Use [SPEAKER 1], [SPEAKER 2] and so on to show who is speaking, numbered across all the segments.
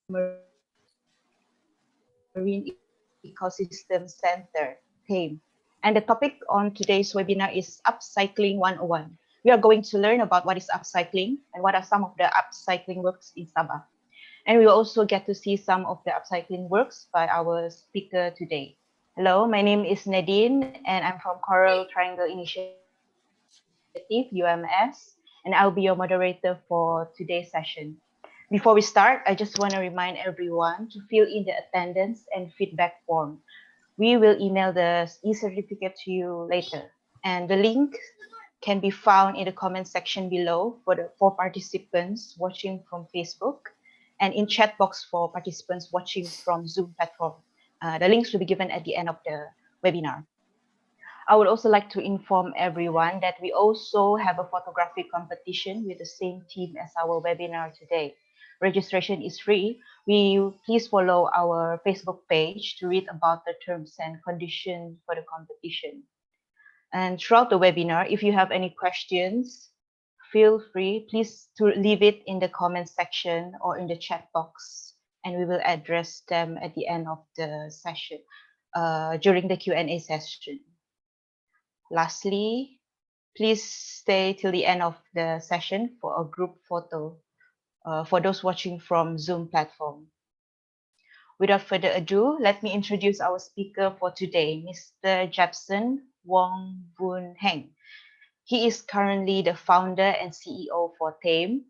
[SPEAKER 1] Marine Ecosystem Center, TAME. And the topic on today's webinar is Upcycling 101. We are going to learn about what is upcycling and what are some of the upcycling works in Sabah. And we will also get to see some of the upcycling works by our speaker today. Hello, my name is Nadine, and I'm from Coral Triangle Initiative, UMS, and I'll be your moderator for today's session. Before we start, I just want to remind everyone to fill in the attendance and feedback form. We will email the e-certificate to you later, and the link can be found in the comment section below for participants watching from Facebook, and in chat box for participants watching from Zoom platform. The links will be given at the end of the webinar. I would also like to inform everyone that we also have a photography competition with the same theme as our webinar today. Registration is free. Please follow our Facebook page to read about the terms and conditions for the competition. And throughout the webinar, if you have any questions, feel free, please to leave it in the comment section or in the chat box, and we will address them at the end of the session, during the Q&A session. Lastly, please stay till the end of the session for a group photo for those watching from Zoom platform. Without further ado, let me introduce our speaker for today, Mr. Jepson Wong Boon Heng. He is currently the founder and CEO for TAME.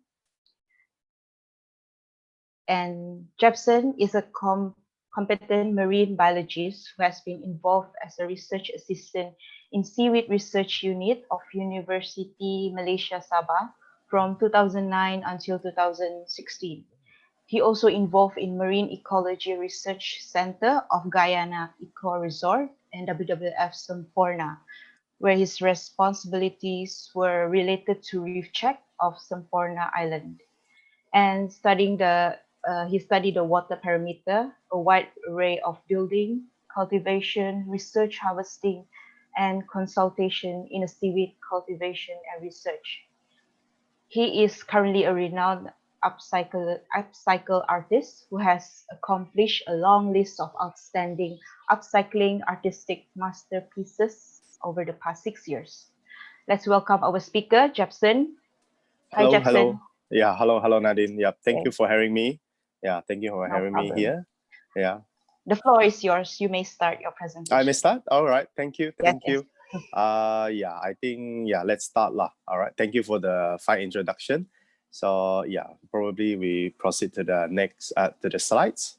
[SPEAKER 1] And Jepson is a competent marine biologist who has been involved as a research assistant in Seaweed Research Unit of University Malaysia Sabah from 2009 until 2016. He also involved in Marine Ecology Research Center of Guyana Eco Resort and WWF Semporna, where his responsibilities were related to reef check of Semporna Island. And he studied the water parameter, a wide array of building, cultivation, research harvesting, and consultation in a seaweed cultivation and research. He is currently a renowned upcycle artist who has accomplished a long list of outstanding upcycling artistic masterpieces over the past 6 years. Let's welcome our speaker, Jepson. Hi,
[SPEAKER 2] Hello,
[SPEAKER 1] Jepson.
[SPEAKER 2] hello. Yeah, hello, Nadine. Yeah, thank
[SPEAKER 1] Okay.
[SPEAKER 2] you for having me. Yeah, thank you for having me here. Yeah.
[SPEAKER 1] The floor is yours. You may start your presentation.
[SPEAKER 2] I may start? All right. Thank you. Thank
[SPEAKER 1] Yes.
[SPEAKER 2] you. Yeah, I think, let's start lah. All right. Thank you for the fine introduction. So yeah, probably we proceed to the next, to the slides.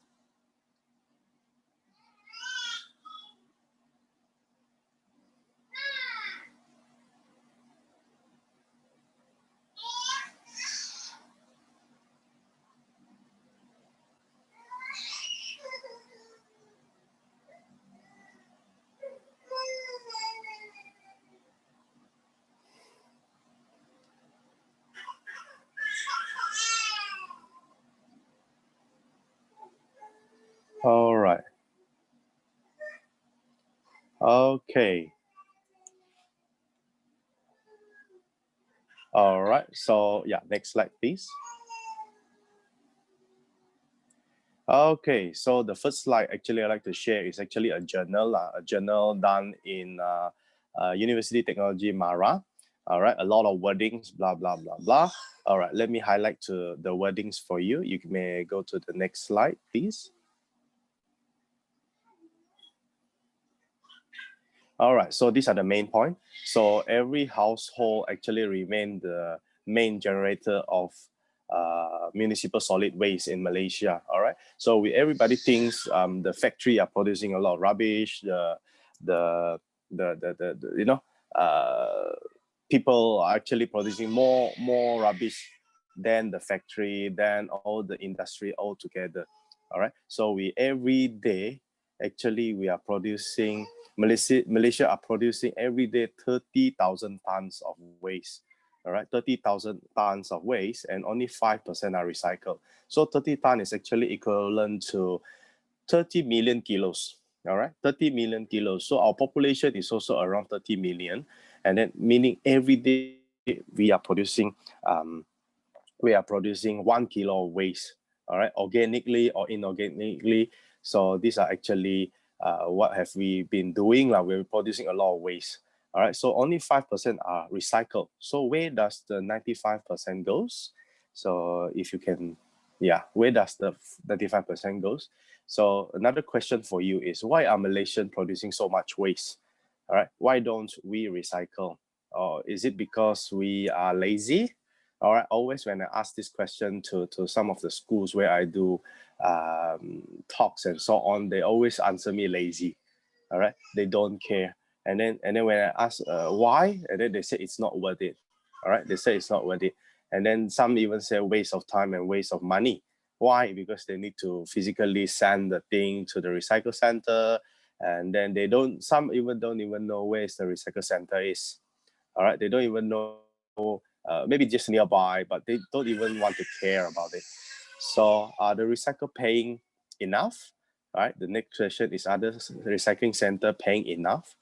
[SPEAKER 2] All right. Okay. All right. So yeah, next slide, please. Okay, so the first slide actually I'd like to share is actually a journal done in University Technology Mara. All right, a lot of wordings, blah, blah, blah, blah. All right, let me highlight to the wordings for you. You may go to the next slide, please. All right, so these are the main point. So every household actually remain the main generator of municipal solid waste in Malaysia. All right, so everybody thinks the factory are producing a lot of rubbish. People are actually producing more rubbish than the factory, than all the industry all together. All right, so every day actually we are producing. Malaysia are producing every day 30,000 tons of waste. All right, 30,000 tons of waste, and only 5% are recycled. So 30 tons is actually equivalent to 30 million kilos. All right, 30 million kilos. So our population is also around 30 million, and then meaning every day we are producing 1 kilo of waste. all right, organically or inorganically. So these are actually what have we been doing. We're producing a lot of waste. All right, so only 5% are recycled. So where does the 95% goes? So if you can, yeah, where does the 95% goes? So another question for you is, why are Malaysian producing so much waste? All right, why don't we recycle? Or is it because we are lazy? All right, always when I ask this question to some of the schools where I do talks and so on, they always answer me lazy. All right, they don't care. And then when I ask why, and then they say it's not worth it. All right, they say it's not worth it. And then some even say waste of time and waste of money. Why? Because they need to physically send the thing to the recycle center, and then they don't. Some even don't even know where the recycle center is. All right, they don't even know. Maybe just nearby, but they don't even want to care about it. So are the recycle paying enough? All right, the next question is, are the recycling center paying enough?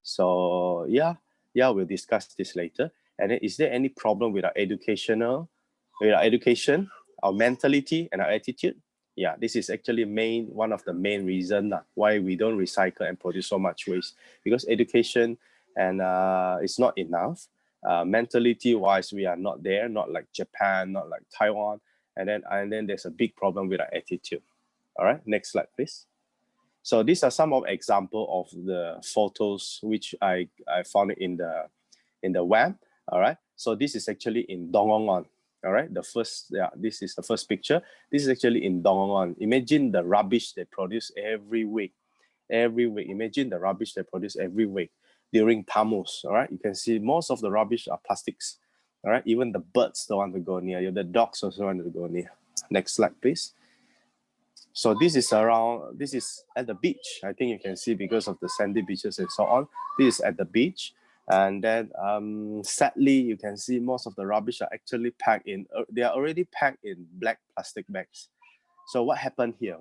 [SPEAKER 2] So yeah, we'll discuss this later. And then, is there any problem with our education, our mentality, and our attitude? Yeah, this is actually one of the main reasons why we don't recycle and produce so much waste, because education and it's not enough. Mentality wise, we are not there, not like Japan, not like Taiwan. And then there's a big problem with our attitude. All right, next slide, please. So these are some of example of the photos which I found in the web. All right, so this is actually in Dongongon. All right, this is the first picture. This is actually in Dongongon. Imagine the rubbish they produce every week. Imagine the rubbish they produce every week during Tamus. All right, you can see most of the rubbish are plastics. All right, even the birds don't want to go near. The dogs also want to go near. Next slide, please. So this is at the beach. I think you can see because of the sandy beaches and so on. This is at the beach. And then sadly, you can see most of the rubbish are actually packed in, they are already packed in black plastic bags. So what happened here?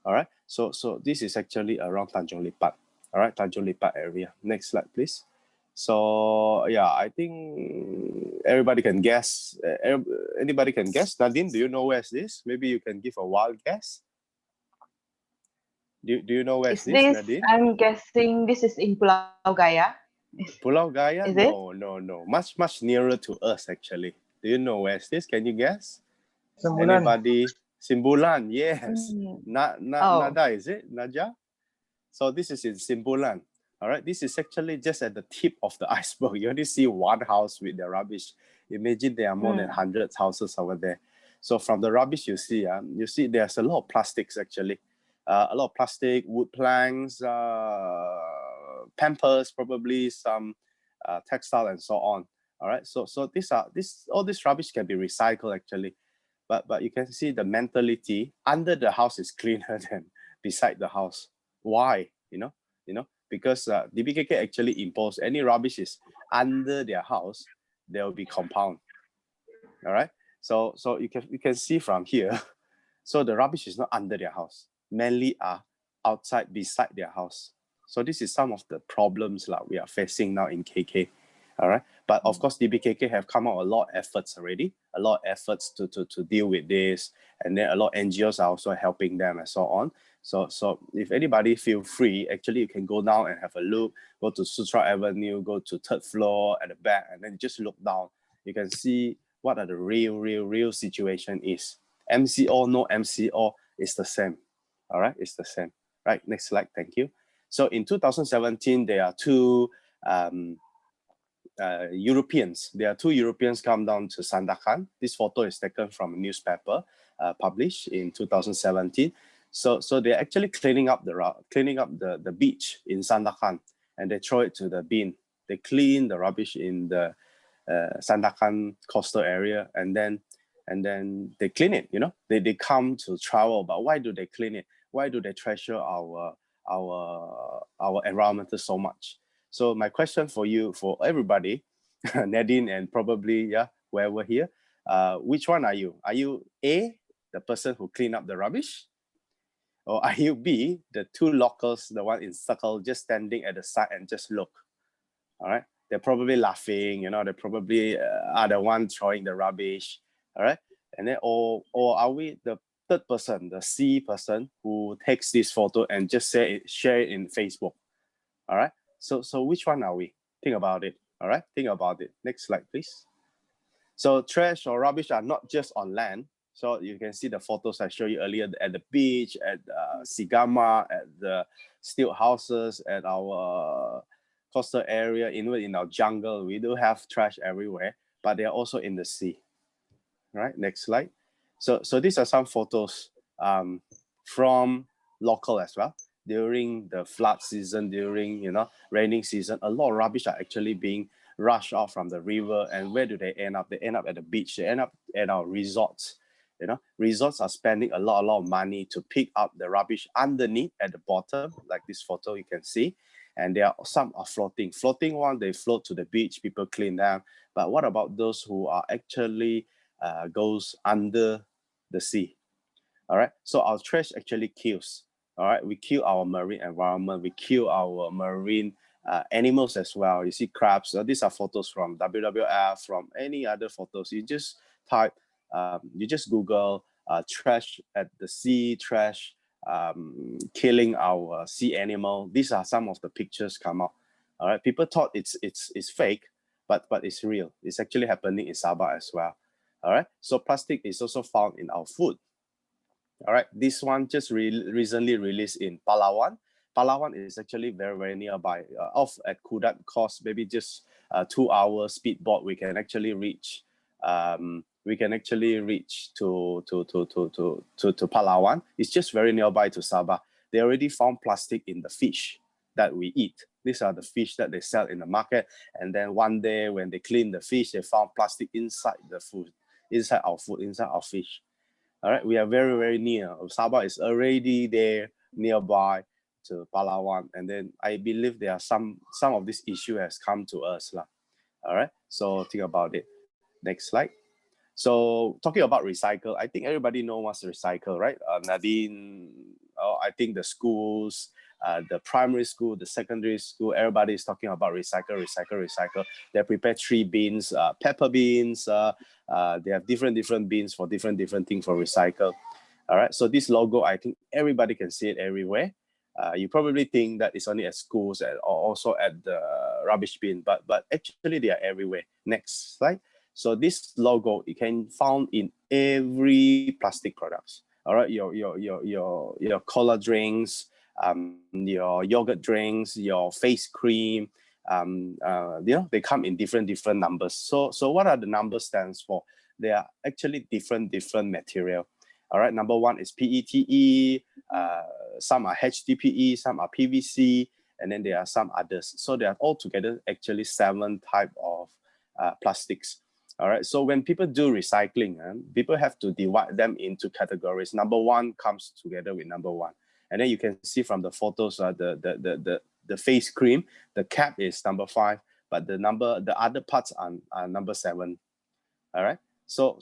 [SPEAKER 2] All right. So this is actually around Tanjung Lipat. All right, Tanjung Lipat area. Next slide, please. So yeah, I think everybody can guess. Anybody can guess. Nadine, do you know where's this? Maybe you can give a wild guess. Do you know where's this, Nadine?
[SPEAKER 1] I'm guessing this is in Pulau Gaya.
[SPEAKER 2] Pulau Gaya?
[SPEAKER 1] Is it?
[SPEAKER 2] No. Much nearer to us actually. Do you know where's this? Can you guess?
[SPEAKER 3] Sembulan.
[SPEAKER 2] Anybody? Simbulan, yes.
[SPEAKER 1] Oh.
[SPEAKER 2] Nada, is it? Naja? So this is in Simbulan. All right, this is actually just at the tip of the iceberg. You only see one house with the rubbish. Imagine there are more than 100 houses over there. So from the rubbish you see there's a lot of plastics actually. A lot of plastic, wood planks, Pampers, probably some textile and so on. All right, so all this rubbish can be recycled actually. But you can see the mentality under the house is cleaner than beside the house. Why? Because DBKK actually impose any rubbish is under their house, there will be compound. All right. So you can see from here. So the rubbish is not under their house. Mainly are outside beside their house. So this is some of the problems we are facing now in KK. All right. But of course, DBKK have come out a lot of efforts already, a lot of efforts to deal with this. And then a lot of NGOs are also helping them and so on. So if anybody feel free, actually you can go down and have a look, go to Sutra Avenue, go to third floor at the back, and then just look down. You can see what are the real situation is. MCO, no MCO, is the same. All right, it's the same. Right, next slide, thank you. So in 2017, there are two Europeans. There are two Europeans come down to Sandakan. This photo is taken from a newspaper published in 2017. So they're actually cleaning up the beach in Sandakan, and they throw it to the bin. They clean the rubbish in the Sandakan coastal area, and then they clean it. They come to travel, but why do they clean it? Why do they treasure our environment so much? So my question for you, for everybody, Nadine and probably whoever here, which one are you? Are you A, the person who clean up the rubbish? Or are you B, the two locals, the one in circle, just standing at the side and just look? All right, they're probably laughing, they probably are the one throwing the rubbish. All right, and then or are we the third person, the C person who takes this photo and just share it in Facebook? All right. So which one are we? Think about it. All right. Think about it. Next slide, please. So trash or rubbish are not just on land. So you can see the photos I showed you earlier at the beach, at Sigama, at the stilt houses, at our coastal area, even in our jungle. We do have trash everywhere, but they are also in the sea. All right, next slide. So these are some photos from local as well. During the flood season, during raining season, a lot of rubbish are actually being rushed out from the river. And where do they end up? They end up at the beach. They end up at our resorts. Resorts are spending a lot of money to pick up the rubbish underneath at the bottom, like this photo you can see. And some are floating. Floating one, they float to the beach, people clean them. But what about those who are actually goes under the sea? All right, so our trash actually kills. All right, we kill our marine environment, we kill our marine animals as well. You see crabs. These are photos from WWF, from any other photos. You just type, you just Google trash at the sea, trash killing our sea animal. These are some of the pictures come out. All right, people thought it's fake, but it's real. It's actually happening in Sabah as well. All right, so plastic is also found in our food. All right, this one just recently released in Palawan. Palawan is actually very nearby. Off at Kudat, cost maybe just 2 hours speedboat. We can actually reach. To Palawan. It's just very nearby to Sabah. They already found plastic in the fish that we eat. These are the fish that they sell in the market. And then one day when they clean the fish, they found plastic inside the food, inside our food, inside our fish. All right, we are very near. Sabah is already there nearby to Palawan, and then I believe there are some of this issue has come to us lah. All right, so think about it. Next slide. So talking about recycle, I think everybody knows what's recycle, right? Nadine, I think the schools, the primary school, the secondary school, everybody is talking about recycle. They prepare 3 bins, pepper beans. They have different bins for different things for recycle. All right. So this logo, I think everybody can see it everywhere. You probably think that it's only at schools or also at the rubbish bin, but actually they are everywhere. Next slide. So this logo you can found in every plastic products. All right, your cola drinks, your yogurt drinks, your face cream. They come in different numbers. So what are the numbers stands for? They are actually different material. All right, number 1 is PETE. Some are HDPE, some are PVC, and then there are some others. So they are all together actually 7 type of plastics. All right, so when people do recycling, people have to divide them into categories. Number 1 comes together with number 1. And then you can see from the photos, the face cream, the cap is number 5, but the other parts are number 7. All right, so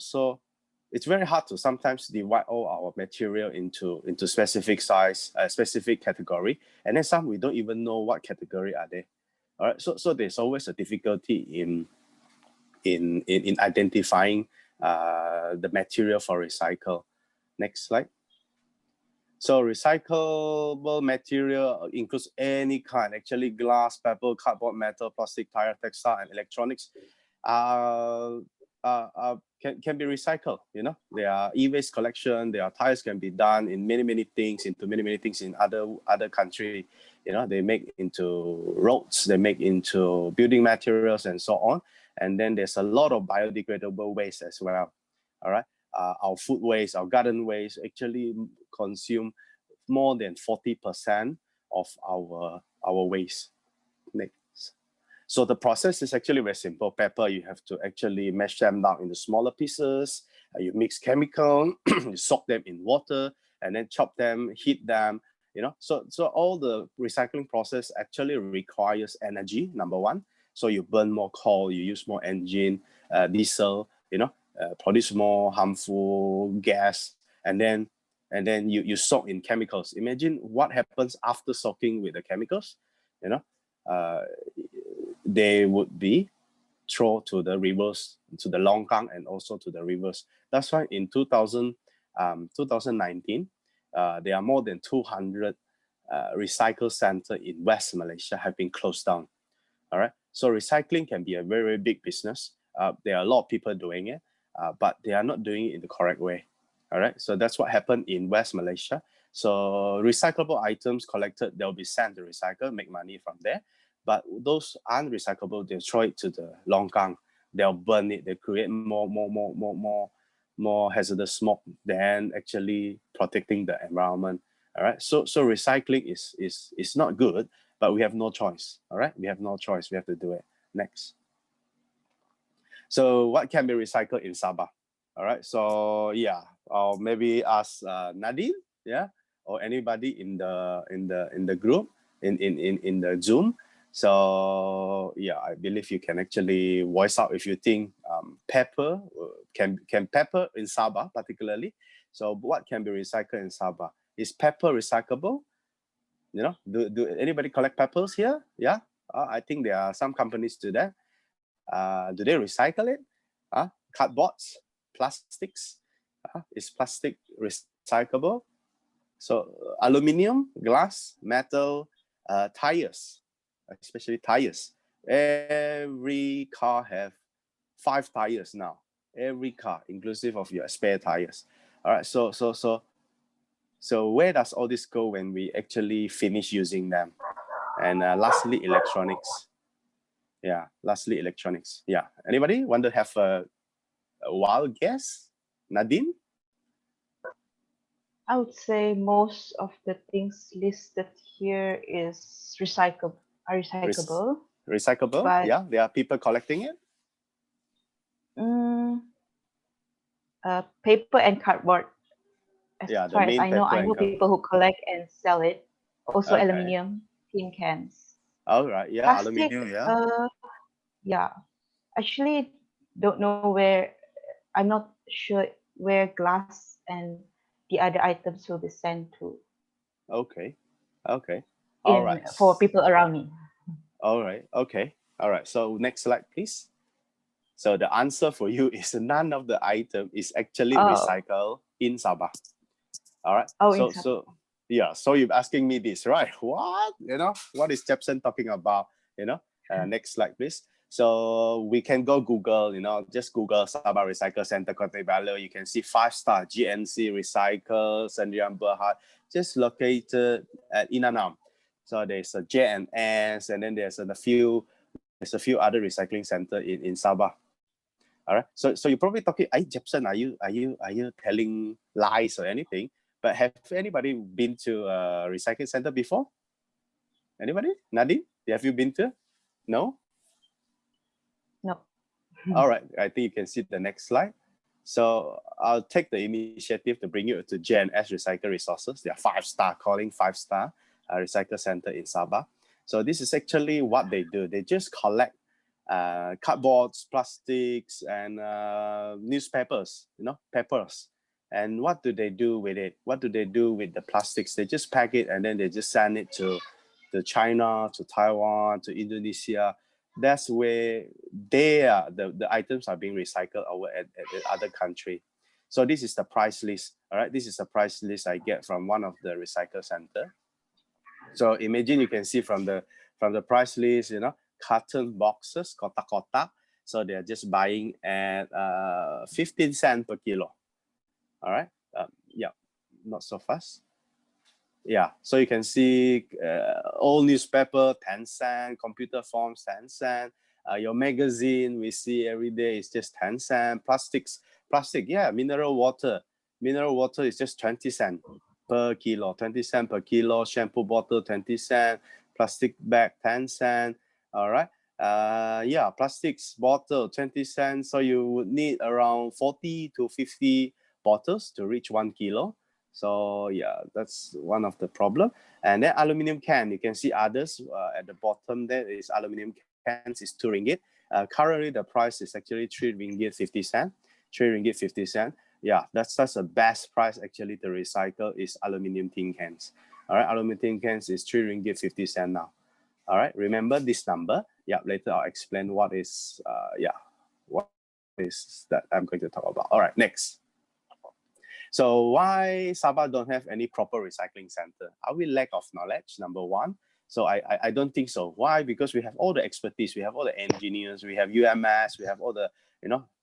[SPEAKER 2] it's very hard to sometimes divide all our material into specific size, specific category, and then some we don't even know what category are they. All right, so there's always a difficulty in identifying the material for recycle. Next slide. So recyclable material includes any kind, actually glass, paper, cardboard, metal, plastic, tire, textile, and electronics can be recycled. There are e-waste collection, there are tires can be done in many things, into many things in other country. They make into roads, they make into building materials and so on. And then there's a lot of biodegradable waste as well. All right, our food waste, our garden waste actually consume more than 40% of our waste. Next. So the process is actually very simple. Pepper, you have to actually mash them down into smaller pieces. You mix chemical, you soak them in water, and then chop them, heat them. So all the recycling process actually requires energy. Number 1. So you burn more coal, you use more engine, diesel, produce more harmful gas, and then you soak in chemicals. Imagine what happens after soaking with the chemicals. They would be throw to the rivers, to the longkang, and also to the rivers. That's why in 2019, there are more than 200 recycle centers in West Malaysia have been closed down. All right. So recycling can be a very, very big business. There are a lot of people doing it, but they are not doing it in the correct way. All right. So that's what happened in West Malaysia. So recyclable items collected, they'll be sent to recycle, make money from there. But those unrecyclable, they throw it to the longkang. They'll burn it. They create more hazardous smoke than actually protecting the environment. All right. So recycling is not good, but we have no choice. All right. We have no choice. We have to do it. Next. So what can be recycled in Sabah? All right. So yeah, or maybe ask Nadine, yeah, or anybody in the group in the Zoom. So yeah, I believe you can actually voice out if you think pepper can pepper in Sabah particularly. So what can be recycled in Sabah? Is pepper recyclable? You know, do anybody collect peppers here? Yeah, I think there are some companies do that. Do they recycle it? Cardboards, plastics. Is plastic recyclable? So aluminium, glass, metal, tires, especially tires. Every car have 5 tires now. Every car, inclusive of your spare tires. All right. So where does all this go when we actually finish using them? And lastly, electronics. Yeah, lastly, electronics. Yeah. Anybody want to have a wild guess? Nadine?
[SPEAKER 1] I would say most of the things listed here is recyclable.
[SPEAKER 2] Recyclable?
[SPEAKER 1] But
[SPEAKER 2] Yeah, there are people collecting it.
[SPEAKER 1] Paper and cardboard. As
[SPEAKER 2] Yeah, the
[SPEAKER 1] far as
[SPEAKER 2] main
[SPEAKER 1] I know,
[SPEAKER 2] paper and
[SPEAKER 1] people who collect and sell it. Also,
[SPEAKER 2] Okay.
[SPEAKER 1] aluminium tin cans.
[SPEAKER 2] All right. Yeah,
[SPEAKER 1] Plastic.
[SPEAKER 2] aluminium. Yeah.
[SPEAKER 1] Yeah. Actually, don't know where. I'm not sure where glass and the other items will be sent to
[SPEAKER 2] Okay. Okay. All right.
[SPEAKER 1] for people around me.
[SPEAKER 2] All right. Okay. All right. So next slide, please. So the answer for you is none of the item is actually
[SPEAKER 1] Oh,
[SPEAKER 2] recycled in Sabah. All right.
[SPEAKER 1] oh, in
[SPEAKER 2] So yeah. So you're asking me this, right? What? You know, what is Jepson talking about? You know. Next slide, please. So we can go Google. You know, just Google Sabah Recycle Center Kota Baru. You can see 5-star GNC Recycle Sendirian Berhad, just located at Inanam. So there's a JNS, and then there's a few other recycling center in Sabah. All right. So you're probably talking, hey, Jepson, are you telling lies or anything? But have anybody been to a recycling center before? Anybody? Nadine, have you been to? No?
[SPEAKER 1] No.
[SPEAKER 2] All right. I think you can see the next slide. So I'll take the initiative to bring you to JNS Recycle Resources. They are 5-star, calling 5-star recycle center in Sabah. So this is actually what they do. They just collect cardboards, plastics, and newspapers, you know, papers. And what do they do with it? What do they do with the plastics? They just pack it and then they just send it to China, to Taiwan, to Indonesia. That's where the items are being recycled over at other country. So this is the price list. All right, this is the price list I get from one of the recycle center. So imagine you can see from the price list, you know, carton boxes, kotak-kotak. So they're just buying at 15 cents per kilo. All right. Yeah, not so fast. Yeah, so you can see old newspaper, 10 cents, computer forms, 10 cents. Your magazine we see every day is just 10 cents. Plastic, yeah, mineral water. Mineral water is just 20 cents per kilo, 20 cents per kilo. Shampoo bottle, 20 cents. Plastic bag, 10 cents. All right. Yeah, plastics bottle, 20 cents. So you would need around 40 to 50 bottles to reach 1 kilo. So yeah, that's one of the problem. And then aluminum can, you can see others at the bottom there is aluminum cans is 2 ringgit. Currently the price is actually 3 ringgit 50 cent. 3 ringgit 50 cent. Yeah, that's the best price actually to recycle is aluminum tin cans. All right, aluminum tin cans is 3 ringgit 50 cent now. All right, remember this number. Yeah, later I'll explain what is, what is that I'm going to talk about. All right, next. So why Sabah don't have any proper recycling center? Are we lack of knowledge, number one? So I don't think so. Why? Because we have all the expertise, we have all the engineers, we have UMS, we have all the,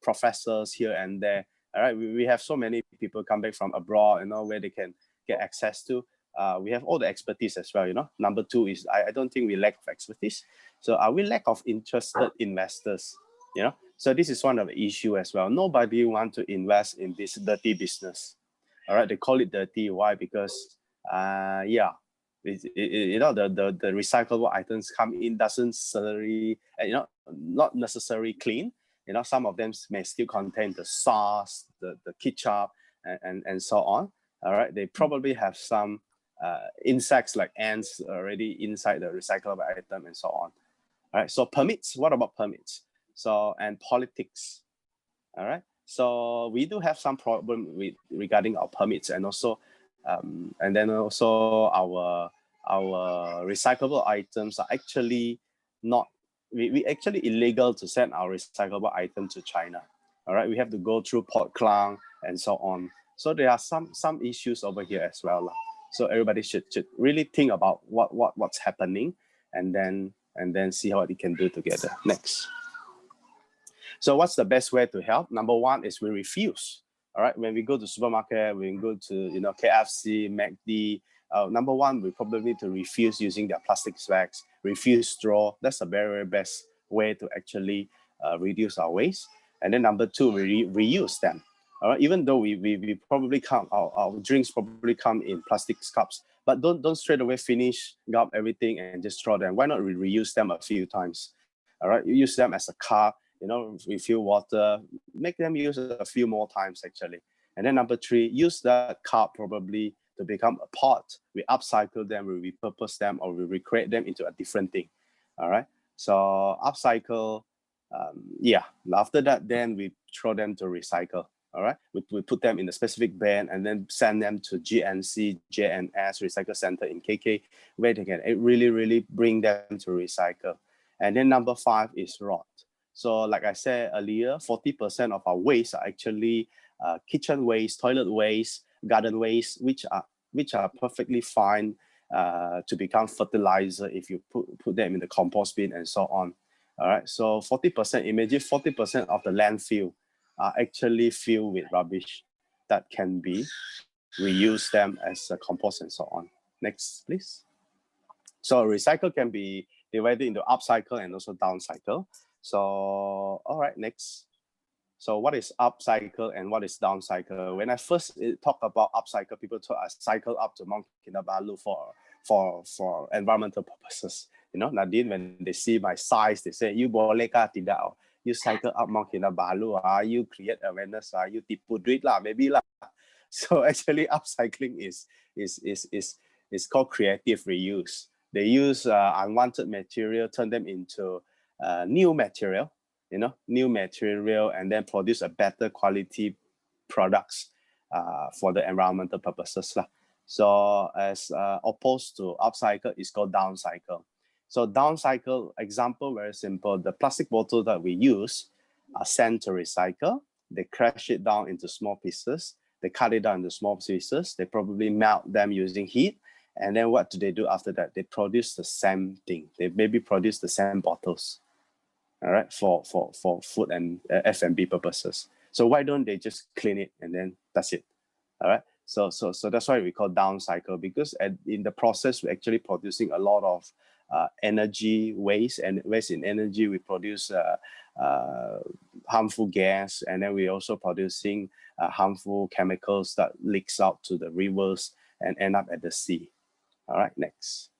[SPEAKER 2] professors here and there. All right, we have so many people come back from abroad, where they can get access to. We have all the expertise as well, Number two is I don't think we lack of expertise. So are we lack of interested investors? So this is one of the issue as well. Nobody want to invest in this dirty business. All right, they call it dirty. Why? Because the recyclable items come in doesn't necessarily, not necessarily clean. Some of them may still contain the sauce, the ketchup, and so on. All right, they probably have some insects like ants already inside the recyclable item and so on. All right, so permits. What about permits? So, and politics. All right, so we do have some problem regarding our permits, and also and then also our recyclable items are actually not, we actually illegal to send our recyclable item to China. All right, we have to go through Port Klang and so on. So there are some issues over here as well. So everybody should really think about what's happening, and then see what we can do together. Next. So what's the best way to help? Number one is we refuse. All right, when we go to supermarket, we go to KFC, McD. Number one, we probably need to refuse using their plastic bags, refuse straw. That's the very, very best way to actually reduce our waste. And then number two, we reuse them. All right, even though we probably come, our drinks probably come in plastic cups, but don't straight away finish up everything and just throw them. Why not we reuse them a few times? All right, you use them as a cup, refill water, make them use a few more times actually. And then number three, use that cup probably to become a pot. We upcycle them, we repurpose them, or we recreate them into a different thing. All right, so upcycle, after that, then we throw them to recycle. All right, we put them in a specific bin and then send them to GNC, JNS Recycle Center in KK, where they can really, really bring them to recycle. And then number five is rot. So like I said earlier, 40% of our waste are actually kitchen waste, toilet waste, garden waste, which are perfectly fine to become fertilizer if you put them in the compost bin and so on. All right, so 40%, imagine 40% of the landfill are actually filled with rubbish that can be reuse them as a compost and so on. Next, please. So recycle can be divided into upcycle and also downcycle. So, all right, next. So what is upcycle and what is downcycle? When I first talk about upcycle, people thought I cycle up to Mount Kinabalu for environmental purposes. Nadine, when they see my size, they say, you boleh kah tidak? You cycle up Mount Kinabalu, you create awareness, you tipu duit lah, maybe lah. So actually upcycling is called creative reuse. They use unwanted material, turn them into new material, new material, and then produce a better quality products for the environmental purposes. So as opposed to upcycle, it's called downcycle. So downcycle, example, very simple. The plastic bottle that we use are sent to recycle. They crash it down into small pieces. They cut it down into small pieces. They probably melt them using heat. And then what do they do after that? They produce the same thing. They maybe produce the same bottles, all right, for food and F&B purposes. So why don't they just clean it and then that's it, all right? So that's why we call downcycle, because in the process, we're actually producing a lot of energy waste, and waste in energy, we produce harmful gas, and then we're also producing harmful chemicals that leaks out to the rivers and end up at the sea. All right, next.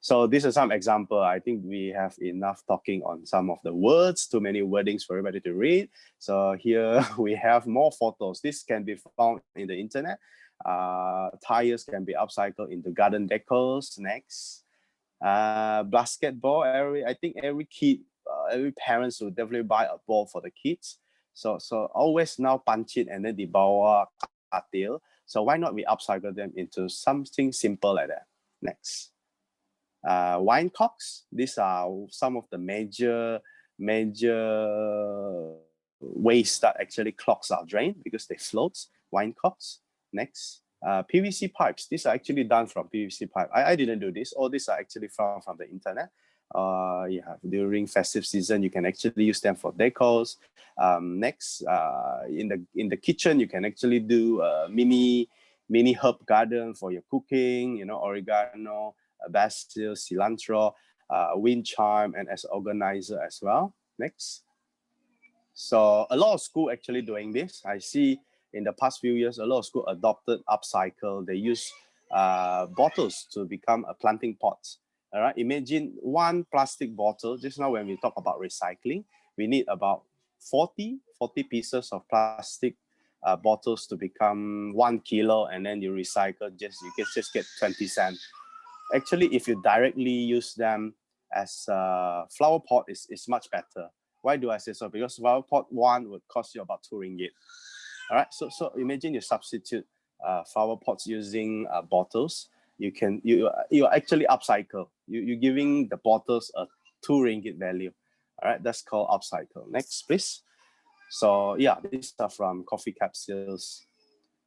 [SPEAKER 2] So this is some example. I think we have enough talking on some of the words, too many wordings for everybody to read. So here we have more photos. This can be found in the internet. Tires can be upcycled into garden decors. Next. Basketball, I think every kid, every parents will definitely buy a ball for the kids. So always now punch it and then dibawa katil. So why not we upcycle them into something simple like that? Next. Wine corks, these are some of the major waste that actually clogs our drain because they float. Wine corks. Next, PVC pipes. These are actually done from PVC pipe. I didn't do this. All these are actually found from the internet. Yeah, during festive season, you can actually use them for decors. Next, in the kitchen, you can actually do a mini herb garden for your cooking. You know, oregano, basil, cilantro, wind chime, and as organizer as well. Next. So a lot of school actually doing this. I see in the past few years, a lot of school adopted upcycle. They use bottles to become a planting pots. All right, imagine one plastic bottle. Just now when we talk about recycling, we need about 40 pieces of plastic bottles to become 1 kilo, and then you recycle, you can just get 20 cents. Actually, if you directly use them as a flower pot, is much better. Why do I say so? Because flower pot one would cost you about 2 ringgit. All right, so imagine you substitute flower pots using bottles. You actually upcycle. You're giving the bottles a 2 ringgit value. All right, that's called upcycle. Next, please. So yeah, these are from coffee capsules.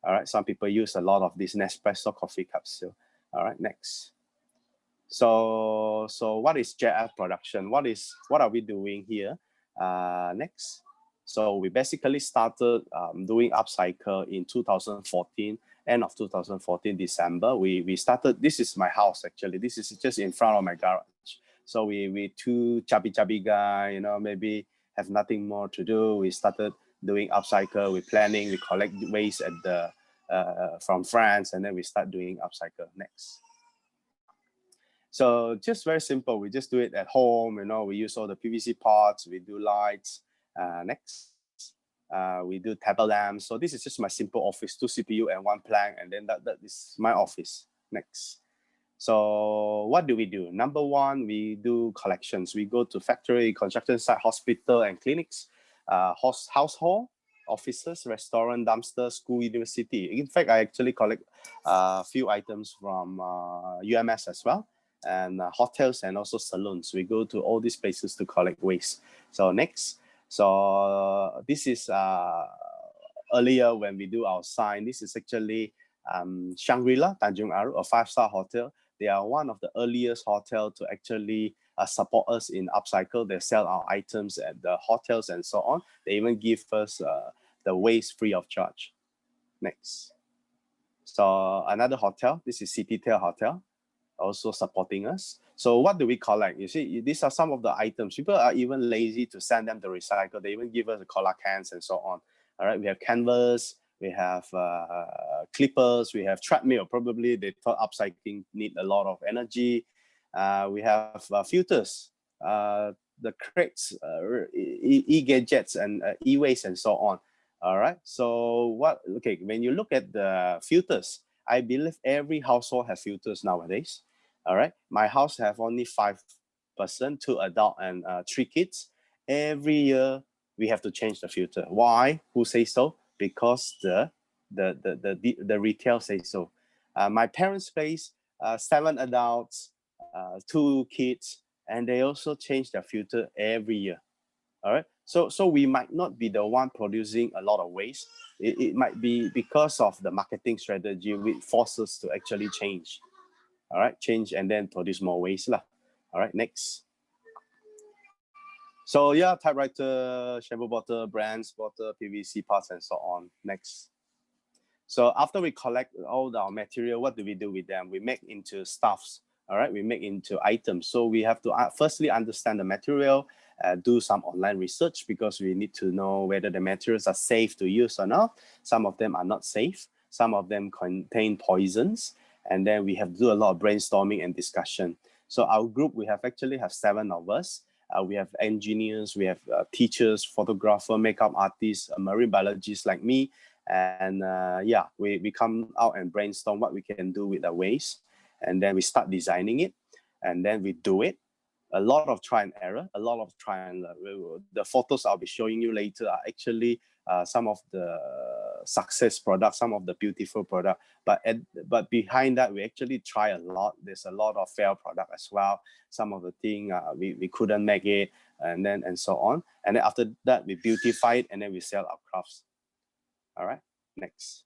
[SPEAKER 2] All right, some people use a lot of this Nespresso coffee capsule. All right, next. So what is JF production? What are we doing here? Next. So we basically started doing upcycle in 2014, end of 2014, December. We started, this is my house actually. This is just in front of my garage. So we two chubby guy, you know, maybe have nothing more to do. We started doing upcycle, we planning, we collect waste at the from France, and then we start doing upcycle. Next. So just very simple. We just do it at home. You know, we use all the PVC pots. We do lights. Next, we do table lamps. So this is just my simple office: 2 CPU and 1 plank, and then that is my office. Next. So what do? Number one, we do collections. We go to factory, construction site, hospital, and clinics, household, offices, restaurant, dumpster, school, university. In fact, I actually collect a few items from UMS as well, and hotels and also salons. We go to all these places to collect waste. So next, so this is earlier when we do our sign. This is actually Shangri-La, Tanjung Aru, a 5-star hotel. They are one of the earliest hotel to actually support us in upcycle. They sell our items at the hotels and so on. They even give us the waste free of charge. Next. So another hotel, this is Citytel Hotel, also supporting us. So what do we collect? You see, these are some of the items. People are even lazy to send them to recycle. They even give us the cola cans and so on. All right, we have canvas, we have clippers, we have treadmill. Probably they thought upcycling need a lot of energy. We have filters, the crates, e-gadgets and e-waste and so on. All right, so when you look at the filters, I believe every household has filters nowadays. All right, my house have only 5 person, 2 adult and 3 kids. Every year we have to change the filter. Why? Who says so? Because the retail says so. My parents' place, 7 adults, 2 kids, and they also change their filter every year. All right, so we might not be the one producing a lot of waste. It might be because of the marketing strategy which forces to actually change. All right, change and then produce more waste lah. All right, next. So yeah, typewriter, shampoo bottle, brands, bottle, PVC parts, and so on. Next. So after we collect all our material, what do we do with them? We make into stuffs. All right, we make into items. So we have to firstly understand the material, do some online research because we need to know whether the materials are safe to use or not. Some of them are not safe. Some of them contain poisons. And then we have to do a lot of brainstorming and discussion. So our group, we actually have 7 of us. We have engineers, we have teachers, photographer, makeup artists, marine biologists like me. And yeah, we come out and brainstorm what we can do with the waste. And then we start designing it. And then we do it. A lot of try and error, The photos I'll be showing you later are actually some of the success product, some of the beautiful product, but behind that, we actually try a lot. There's a lot of failed product as well. Some of the thing we couldn't make it, and so on. And then after that, we beautify it, and then we sell our crafts. All right, next.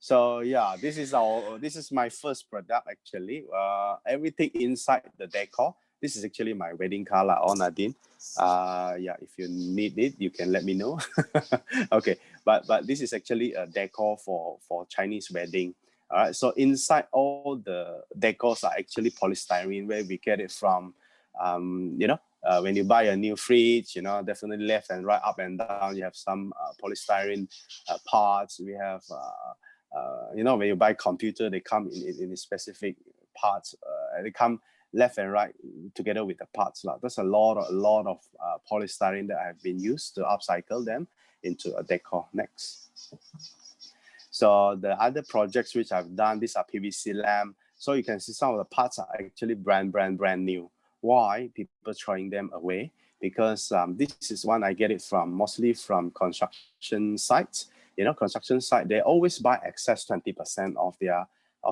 [SPEAKER 2] So yeah, this is my first product actually. Everything inside the decor. This is actually my wedding color on Nadine. Yeah, if you need it, you can let me know. Okay, but this is actually a decor for Chinese wedding. All right, so inside all the decors are actually polystyrene, where we get it from. When you buy a new fridge, definitely left and right, up and down, you have some polystyrene parts. We have when you buy computer, they come in specific parts. They come left and right together with the parts. There's a lot of polystyrene that have been used to upcycle them into a decor. Next. So the other projects which I've done, these are PVC lamp. So you can see some of the parts are actually brand new. Why? People throwing them away? Because this is one I get it mostly from construction sites. Construction site, they always buy excess 20% of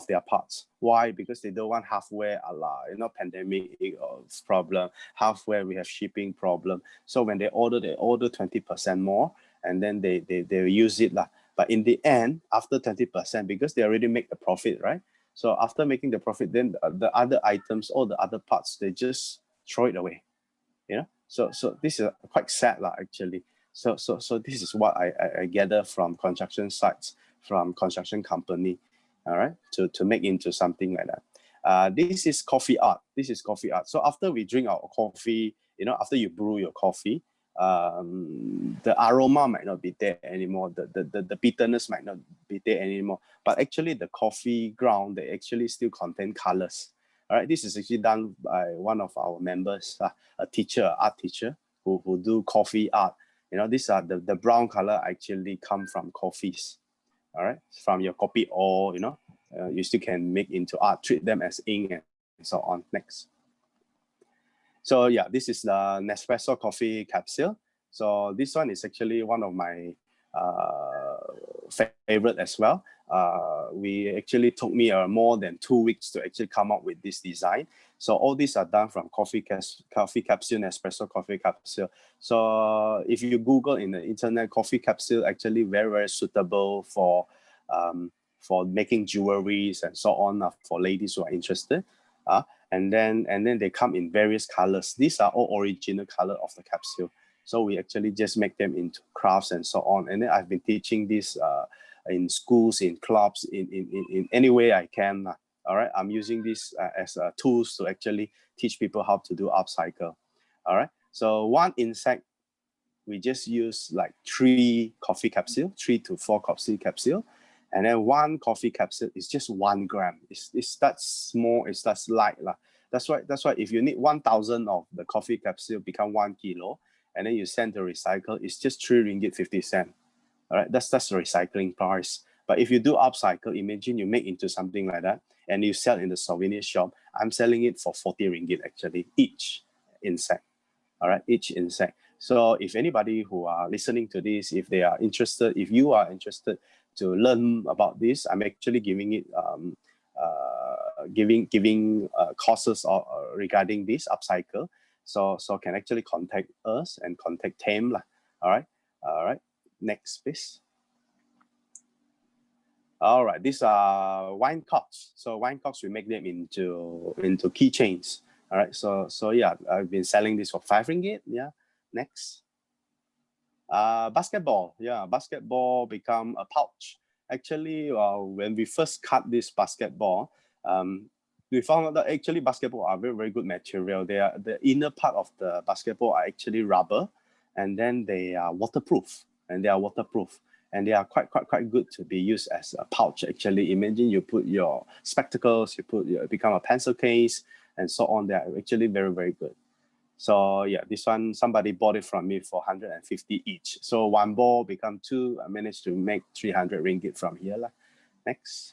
[SPEAKER 2] their parts. Why? Because they don't want halfway pandemic problem, halfway we have shipping problem. So when they order 20% more, and then they use it lah. But in the end, after 20%, because they already make the profit, right? So after making the profit, then the other items, all the other parts, they just throw it away. So this is quite sad lah, actually. So this is what I gather from construction sites, from construction company, all right, to make into something like that. This is coffee art. So after we drink our coffee, after you brew your coffee, the aroma might not be there anymore. The bitterness might not be there anymore. But actually, the coffee ground, they actually still contain colors. All right, this is actually done by one of our members, a teacher, art teacher, who do coffee art. These are the brown color actually come from coffees. All right, from your coffee, or you still can make into art, treat them as ink and so on. Next. So yeah, this is the Nespresso coffee capsule. So this one is actually one of my favorite as well. We actually took me more than 2 weeks to actually come up with this design. So all these are done from coffee capsule, Nespresso coffee capsule. So if you Google in the internet, coffee capsule actually very suitable for making jewelries and so on, for ladies who are interested. And then they come in various colors. These are all original color of the capsule. So we actually just make them into crafts and so on. And then I've been teaching this in schools, in clubs, in any way I can. All right, I'm using this as tools to actually teach people how to do upcycle. All right, so one insect, we just use like 3 coffee capsule, 3 to 4 coffee capsule. And then one coffee capsule is just 1 gram. It's that small, it's that light. That's why if you need 1,000 of the coffee capsule become 1 kilo, and then you send to recycle, it's just 3 ringgit 50 cents. All right, that's the recycling price. But if you do upcycle, imagine you make into something like that, and you sell in the souvenir shop. I'm selling it for 40 ringgit actually, each insect. All right, each insect. So if anybody who are listening to this, if you are interested to learn about this, I'm actually giving it giving courses regarding this upcycle. So can actually contact us and contact Tam. All right. Next, please. All right, these are wine corks. So wine corks, we make them into keychains. All right, so yeah, I've been selling this for 5 ringgit. Yeah, next. Basketball. Yeah, basketball become a pouch. Actually, when we first cut this basketball, we found out that actually basketball are very good material. They are, the inner part of the basketball are actually rubber, and then they are waterproof. And they are quite good to be used as a pouch. Actually, imagine you put your spectacles, become a pencil case, and so on. They are actually very good. So yeah, this one, somebody bought it from me for 150 each. So 1 ball become 2. I managed to make 300 ringgit from here. Next.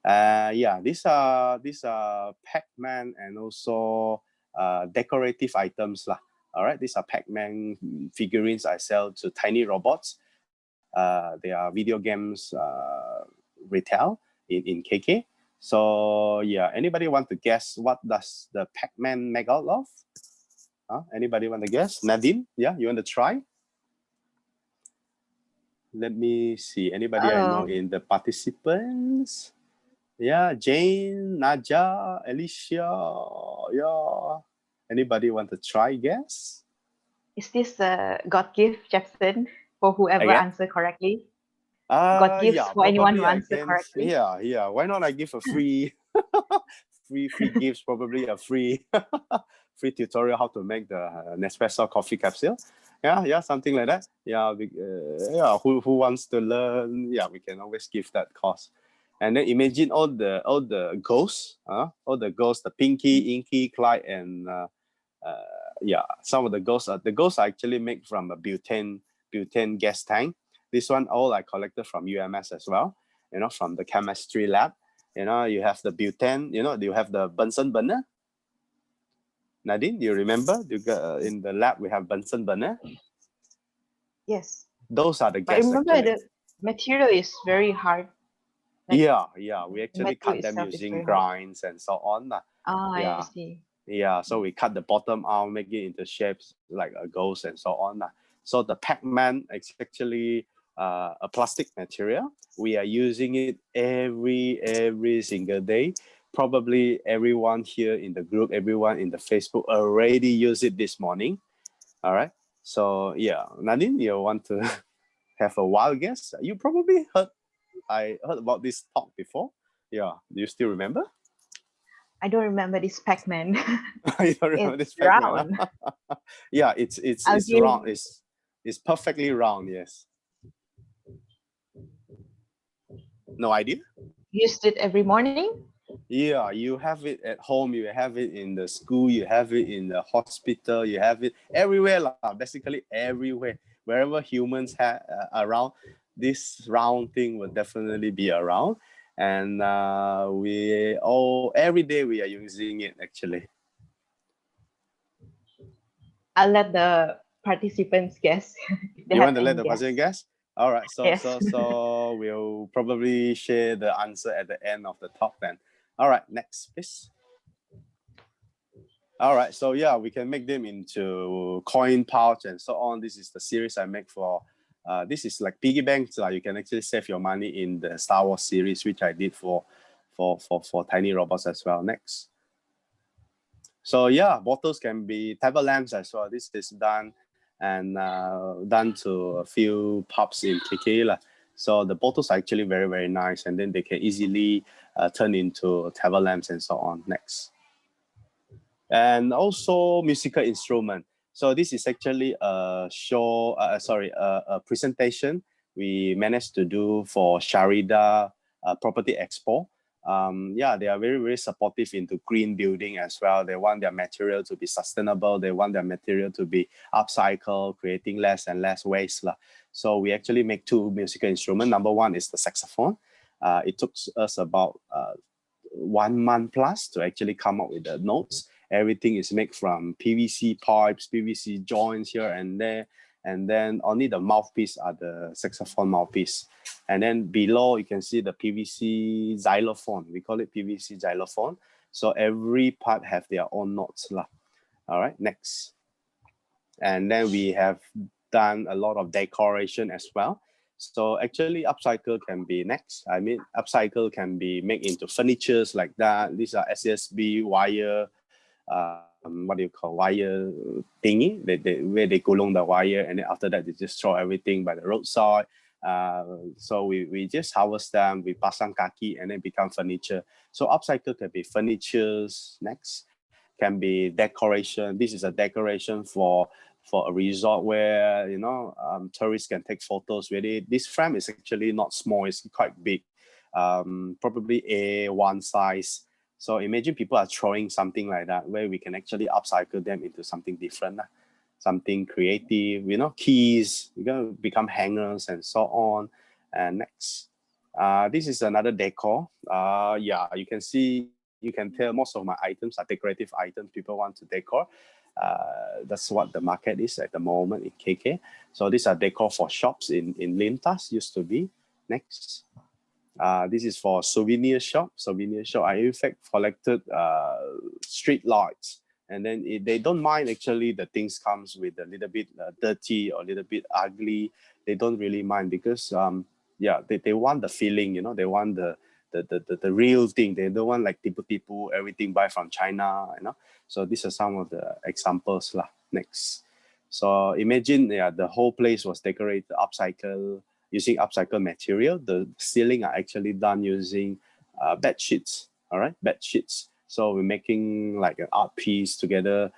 [SPEAKER 2] Yeah, these are Pac-Man and also decorative items. All right, these are Pac-Man figurines I sell to tiny robots. they are video games retail in KK. So yeah, anybody want to guess what does the Pac-Man make out of? Anybody want to guess? Nadine, yeah, you want to try? Let me see. Anybody I know in the participants? Yeah, Jane, Naja, Alicia. Yeah. Anybody want to try guess?
[SPEAKER 1] Is this a God gift, Jepson, for whoever
[SPEAKER 2] Again?
[SPEAKER 1] answer correctly? God gifts
[SPEAKER 2] Yeah,
[SPEAKER 1] for anyone
[SPEAKER 2] probably
[SPEAKER 1] who
[SPEAKER 2] I
[SPEAKER 1] answer
[SPEAKER 2] can.
[SPEAKER 1] correctly.
[SPEAKER 2] Yeah. Why not I give a free free gifts, probably a free free tutorial how to make the Nespresso coffee capsule. Yeah, something like that. Yeah, yeah. Who wants to learn? Yeah, we can always give that course. And then imagine all the ghosts, all the ghosts, the Pinky, Inky, Clyde, and yeah, some of the ghosts are actually made from a butane gas tank. This one all I collected from UMS as well, from the chemistry lab. You have the butane, you have the Bunsen burner. Nadine, do you remember? In the lab we have Bunsen burner.
[SPEAKER 1] Yes.
[SPEAKER 2] Those are the
[SPEAKER 1] But
[SPEAKER 2] gas
[SPEAKER 1] remember,
[SPEAKER 2] actually.
[SPEAKER 1] the material is very hard.
[SPEAKER 2] Yeah. We
[SPEAKER 1] The
[SPEAKER 2] actually cut
[SPEAKER 1] material
[SPEAKER 2] them
[SPEAKER 1] itself is
[SPEAKER 2] using
[SPEAKER 1] very hard.
[SPEAKER 2] grinds and so on.
[SPEAKER 1] I
[SPEAKER 2] Yeah.
[SPEAKER 1] see.
[SPEAKER 2] Yeah, so we cut the bottom out, make it into shapes like a ghost and so on. So the Pac-Man is actually a plastic material. We are using it every single day. Probably everyone here in the group, everyone in the Facebook already use it this morning. All right. So yeah, Nadine, you want to have a wild guess? You probably I heard about this talk before. Yeah, do you still remember?
[SPEAKER 1] I don't remember this Pac-Man.
[SPEAKER 2] You don't remember
[SPEAKER 1] It's
[SPEAKER 2] this Pac-Man?
[SPEAKER 1] round.
[SPEAKER 2] Yeah, it's
[SPEAKER 1] I'll give.
[SPEAKER 2] round. It's perfectly round. Yes. No idea.
[SPEAKER 1] Used it every morning.
[SPEAKER 2] Yeah, you have it at home. You have it in the school. You have it in the hospital. You have it everywhere. Basically everywhere. Wherever humans have around, this round thing will definitely be around. And every day we are using it actually.
[SPEAKER 1] I'll let the participants guess if they
[SPEAKER 2] You
[SPEAKER 1] have
[SPEAKER 2] want to let
[SPEAKER 1] any
[SPEAKER 2] the
[SPEAKER 1] guess.
[SPEAKER 2] person guess? All right.
[SPEAKER 1] Yes.
[SPEAKER 2] So we'll probably share the answer at the end of the talk then. All right. Next, please. All right. So yeah, we can make them into coin pouch and so on. This is the series I make for. This is like piggy banks. You can actually save your money in the Star Wars series, which I did for tiny robots as well. Next. So yeah, bottles can be table lamps as well. This is done and done to a few pubs in KK. So the bottles are actually very, very nice, and then they can easily turn into table lamps and so on. Next. And also musical instrument. So this is actually a show, a presentation we managed to do for Sharida Property Expo. They are very, very supportive into green building as well. They want their material to be sustainable. They want their material to be upcycled, creating less and less waste. So we actually make two musical instruments. Number one is the saxophone. It took us about 1 month plus to actually come up with the notes. Everything is made from PVC pipes, PVC joints here and there. And then only the mouthpiece are the saxophone mouthpiece. And then below, you can see the PVC xylophone. We call it PVC xylophone. So every part have their own notes. All right, next. And then we have done a lot of decoration as well. So actually upcycle can be next. Upcycle can be made into furnitures like that. These are SSB wire, wire thingy, where they gulung the wire, and then after that they just throw everything by the roadside. So we just harvest them, we pasang kaki, and then become furniture. So upcycle can be furnitures next, can be decoration. This is a decoration for a resort where tourists can take photos with it. This frame is actually not small; it's quite big, probably A1 size. So imagine people are throwing something like that, where we can actually upcycle them into something different, something creative. Keys, become hangers and so on. And next, this is another decor. You can see you can tell most of my items are decorative items. People want to decor. That's what the market is at the moment in KK. So these are decor for shops in Lintas used to be. Next. This is for souvenir shop. Souvenir shop. I in fact collected street lights, and then they don't mind actually the things comes with a little bit dirty or a little bit ugly. They don't really mind because yeah, they want the feeling, you know, they want the real thing. They don't want like tipu everything buy from China, you know. So these are some of the examples lah. Next. So imagine, yeah, the whole place was decorated using upcycled material. The ceiling are actually done using bed sheets. All right, bed sheets. So we're making like an art piece together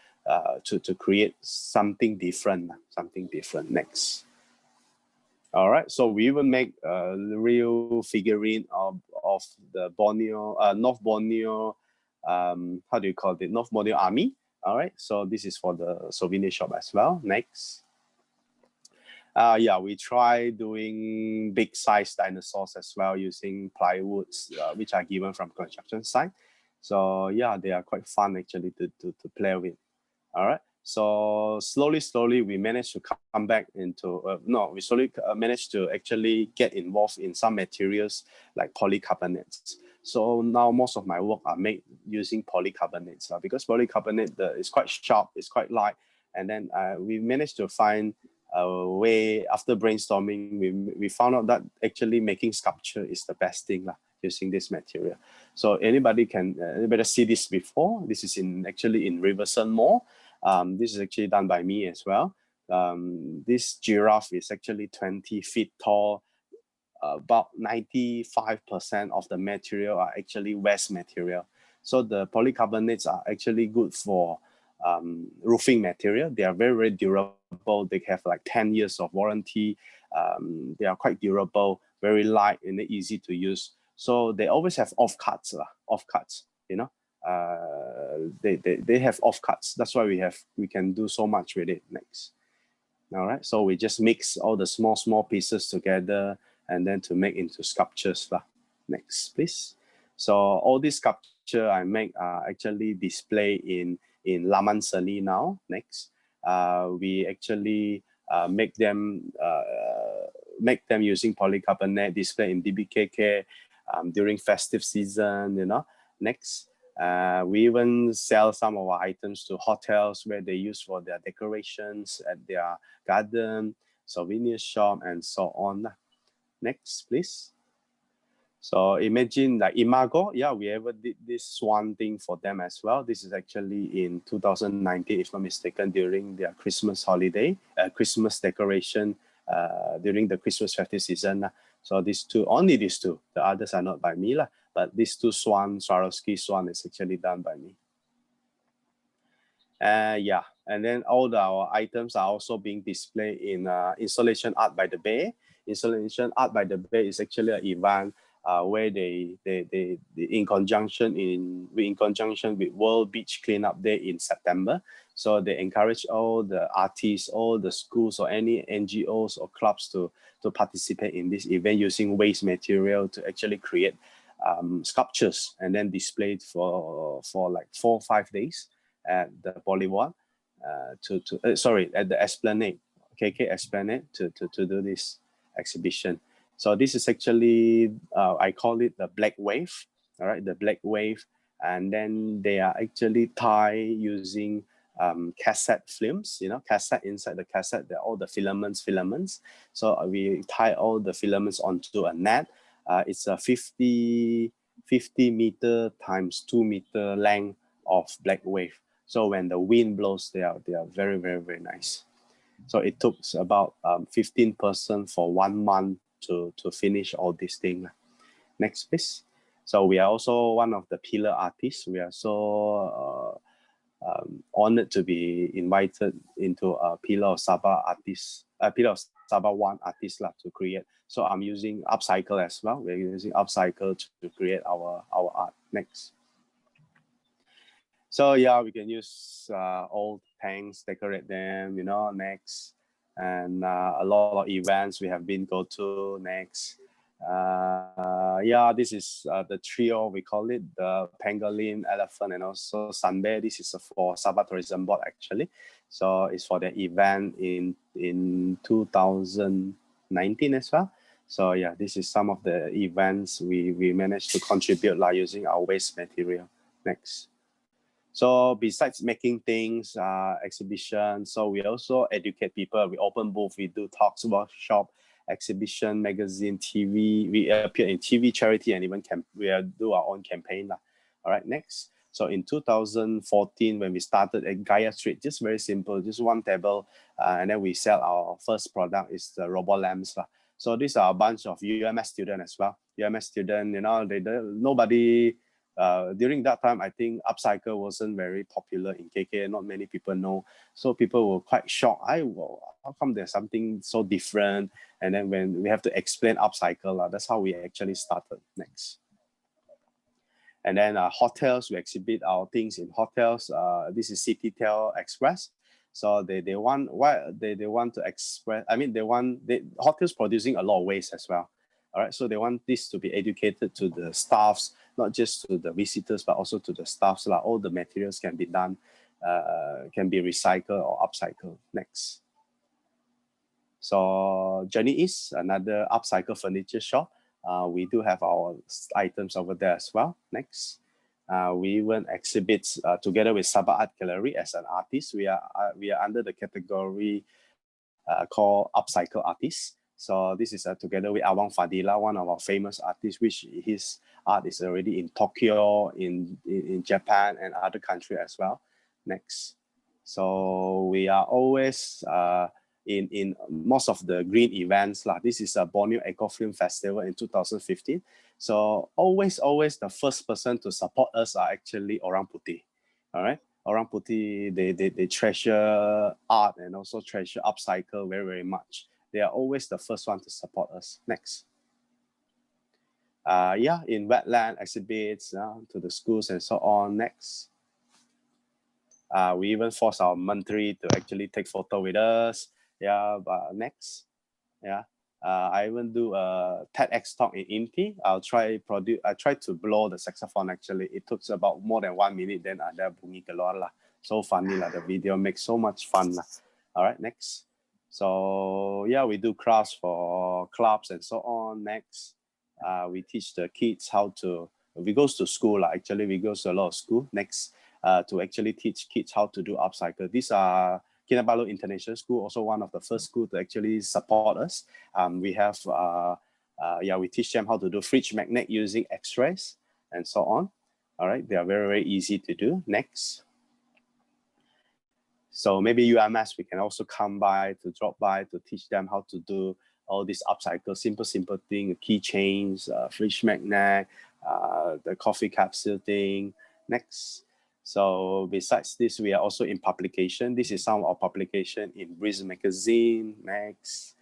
[SPEAKER 2] to create something different. Something different. Next. All right, so we even make a real figurine of the Borneo, North Borneo, how do you call it? North Borneo Army. All right, so this is for the souvenir shop as well. Next. Yeah, we try doing big size dinosaurs as well using plywoods, which are given from construction site. So yeah, they are quite fun actually to play with. All right. So slowly, we managed to come back into, we slowly managed to actually get involved in some materials like polycarbonates. So now most of my work are made using polycarbonates because polycarbonate is quite sharp, it's quite light. And then we managed to find a way, after brainstorming, we found out that actually making sculpture is the best thing using this material. So anybody see this before. This is actually in Riverson Mall. This is actually done by me as well. This giraffe is actually 20 feet tall. About 95% of the material are actually waste material. So the polycarbonates are actually good for roofing material. They are very, very durable. They have like 10 years of warranty. They are quite durable, very light and easy to use. So they always have offcuts, you know. They have offcuts. That's why we can do so much with it. Next. All right, so we just mix all the small pieces together and then to make into sculptures. Next, please. So all these sculpture I make are actually displayed in Laman Seni now. Next, we actually make them using polycarbonate, display in DBKK during festive season. You know. Next. We even sell some of our items to hotels where they use for their decorations at their garden, souvenir shop, and so on. Next, please. So imagine like Imago, yeah, we ever did this swan thing for them as well. This is actually in 2019, if not mistaken, during their Christmas holiday, Christmas decoration during the Christmas festive season. So only these two, the others are not by me, but these two Swarovski swan is actually done by me. Yeah, and then all our items are also being displayed in Installation Art by the Bay. Installation Art by the Bay is actually an event where they in conjunction with World Beach Cleanup Day in September. So they encourage all the artists, all the schools or any NGOs or clubs to participate in this event using waste material to actually create sculptures and then displayed for like 4 or 5 days at the Boulevard at the Esplanade, KK Esplanade to do this exhibition. So this is actually, I call it the Black Wave, all right, the Black Wave. And then they are actually tied using cassette films, you know, cassette inside the cassette, they're all the filaments. So we tie all the filaments onto a net. It's a 50 meter times 2 meter length of Black Wave. So when the wind blows, they are very, very, very nice. So it took about 15 persons for 1 month to finish all these things. Next, please. So we are also one of the pillar artists. We are so honored to be invited into a Pillar of Sabah artist, Pillar of Sabah 1 artist to create. So I'm using Upcycle as well. We're using Upcycle to create our art. Next. So yeah, we can use old tanks, decorate them, you know, next. And a lot of events we have been go to next. Yeah, this is the trio, we call it, the pangolin, elephant, and also sun bear. This is for Sabah Tourism Board actually. So it's for the event in 2019 as well. So yeah, this is some of the events we managed to contribute like using our waste material. Next. So besides making things, exhibition, so we also educate people. We open booth, we do talks, workshop, exhibition, magazine, TV. We appear in TV, charity, and even we do our own campaign. All right, next. So in 2014, when we started at Gaia Street, just very simple, just one table, and then we sell our first product is the robot lamps. So these are a bunch of UMS students as well. UMS student, you know, nobody. During that time, I think upcycle wasn't very popular in KK. Not many people know, so people were quite shocked. How come there's something so different? And then when we have to explain upcycle, that's how we actually started. Next. And then hotels, we exhibit our things in hotels. This is CityTel Express. So they want to express. I mean, hotels producing a lot of waste as well. All right, so they want this to be educated to the staffs, not just to the visitors, but also to the staffs. Like all the materials can be done, can be recycled or upcycled. Next. So Journey is another upcycle furniture shop. We do have our items over there as well. Next. We even exhibit together with Sabah Art Gallery as an artist. We are under the category called Upcycle Artists. So this is together with Awang Fadila, one of our famous artists, which his art is already in Tokyo, in Japan, and other countries as well. Next. So we are always in most of the green events. This is a Borneo Eco Film Festival in 2015. So always the first person to support us are actually Orang Putih. All right. Orang Putih, they treasure art and also treasure upcycle very, very much. They are always the first one to support us. Next. Yeah, in wetland exhibits to the schools and so on. Next. We even force our Mantri to actually take photo with us. Yeah, but next. Yeah. I even do a TEDx talk in Inti. I try to blow the saxophone actually. It took about more than 1 minute, then ada bunyi keluar lah. So funny lah, the video makes so much fun lah. All right, next. So yeah, we do crafts for clubs and so on. Next, we teach the kids how to, we goes to school actually, we go to a lot of school. Next, to actually teach kids how to do upcycle. These are Kinabalu International School, also one of the first school to actually support us. We have, we teach them how to do fridge magnet using X-rays and so on. All right, they are very, very easy to do. Next. So maybe UMS, we can also drop by to teach them how to do all these upcycle, simple thing, keychains, fridge magnet, the coffee capsule thing. Next. So besides this, we are also in publication. This is some of our publication in Breeze Magazine. Next,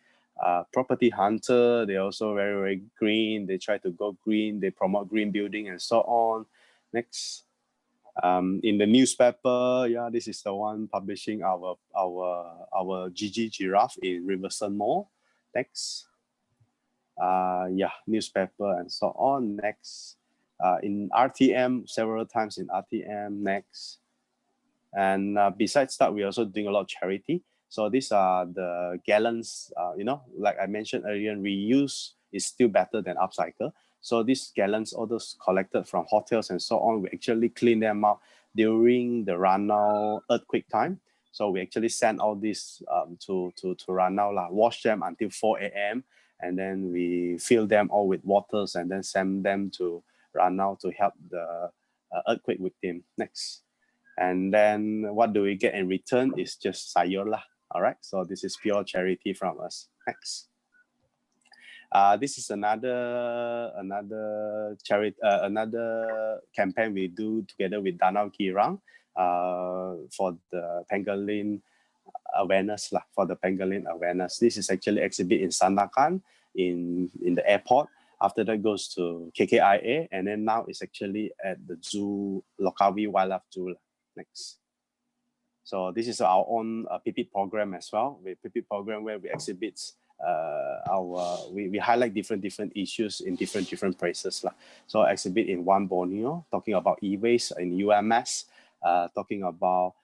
[SPEAKER 2] Property Hunter. They're also very, very green. They try to go green. They promote green building and so on. Next, in the newspaper, yeah, this is the one publishing our GG Giraffe in Riverson Mall. Next, yeah, newspaper and so on. Next. In RTM, several times in RTM. Next. And besides that, we're also doing a lot of charity. So these are the gallons, like I mentioned earlier, reuse is still better than upcycle. So these gallons, all those collected from hotels and so on, we actually clean them up during the Ranau earthquake time. So we actually send all this to Ranau, wash them until 4 a.m. And then we fill them all with waters and then send them to Ranau to help the earthquake victim. Next. And then what do we get in return is just sayur lah. All right, so this is pure charity from us. Next. This is another charity, another campaign we do together with Danau Kirang for the pangolin awareness lah. For the pangolin awareness, this is actually exhibit in Sandakan in the airport. After that goes to KKIA, and then now it's actually at the zoo, Lokawi Wildlife Zoo. Next. So this is our own PPT program as well. We PPT program where we exhibit we highlight different issues in different places lah. So exhibit in One Borneo, talking about e-waste in UMS, talking about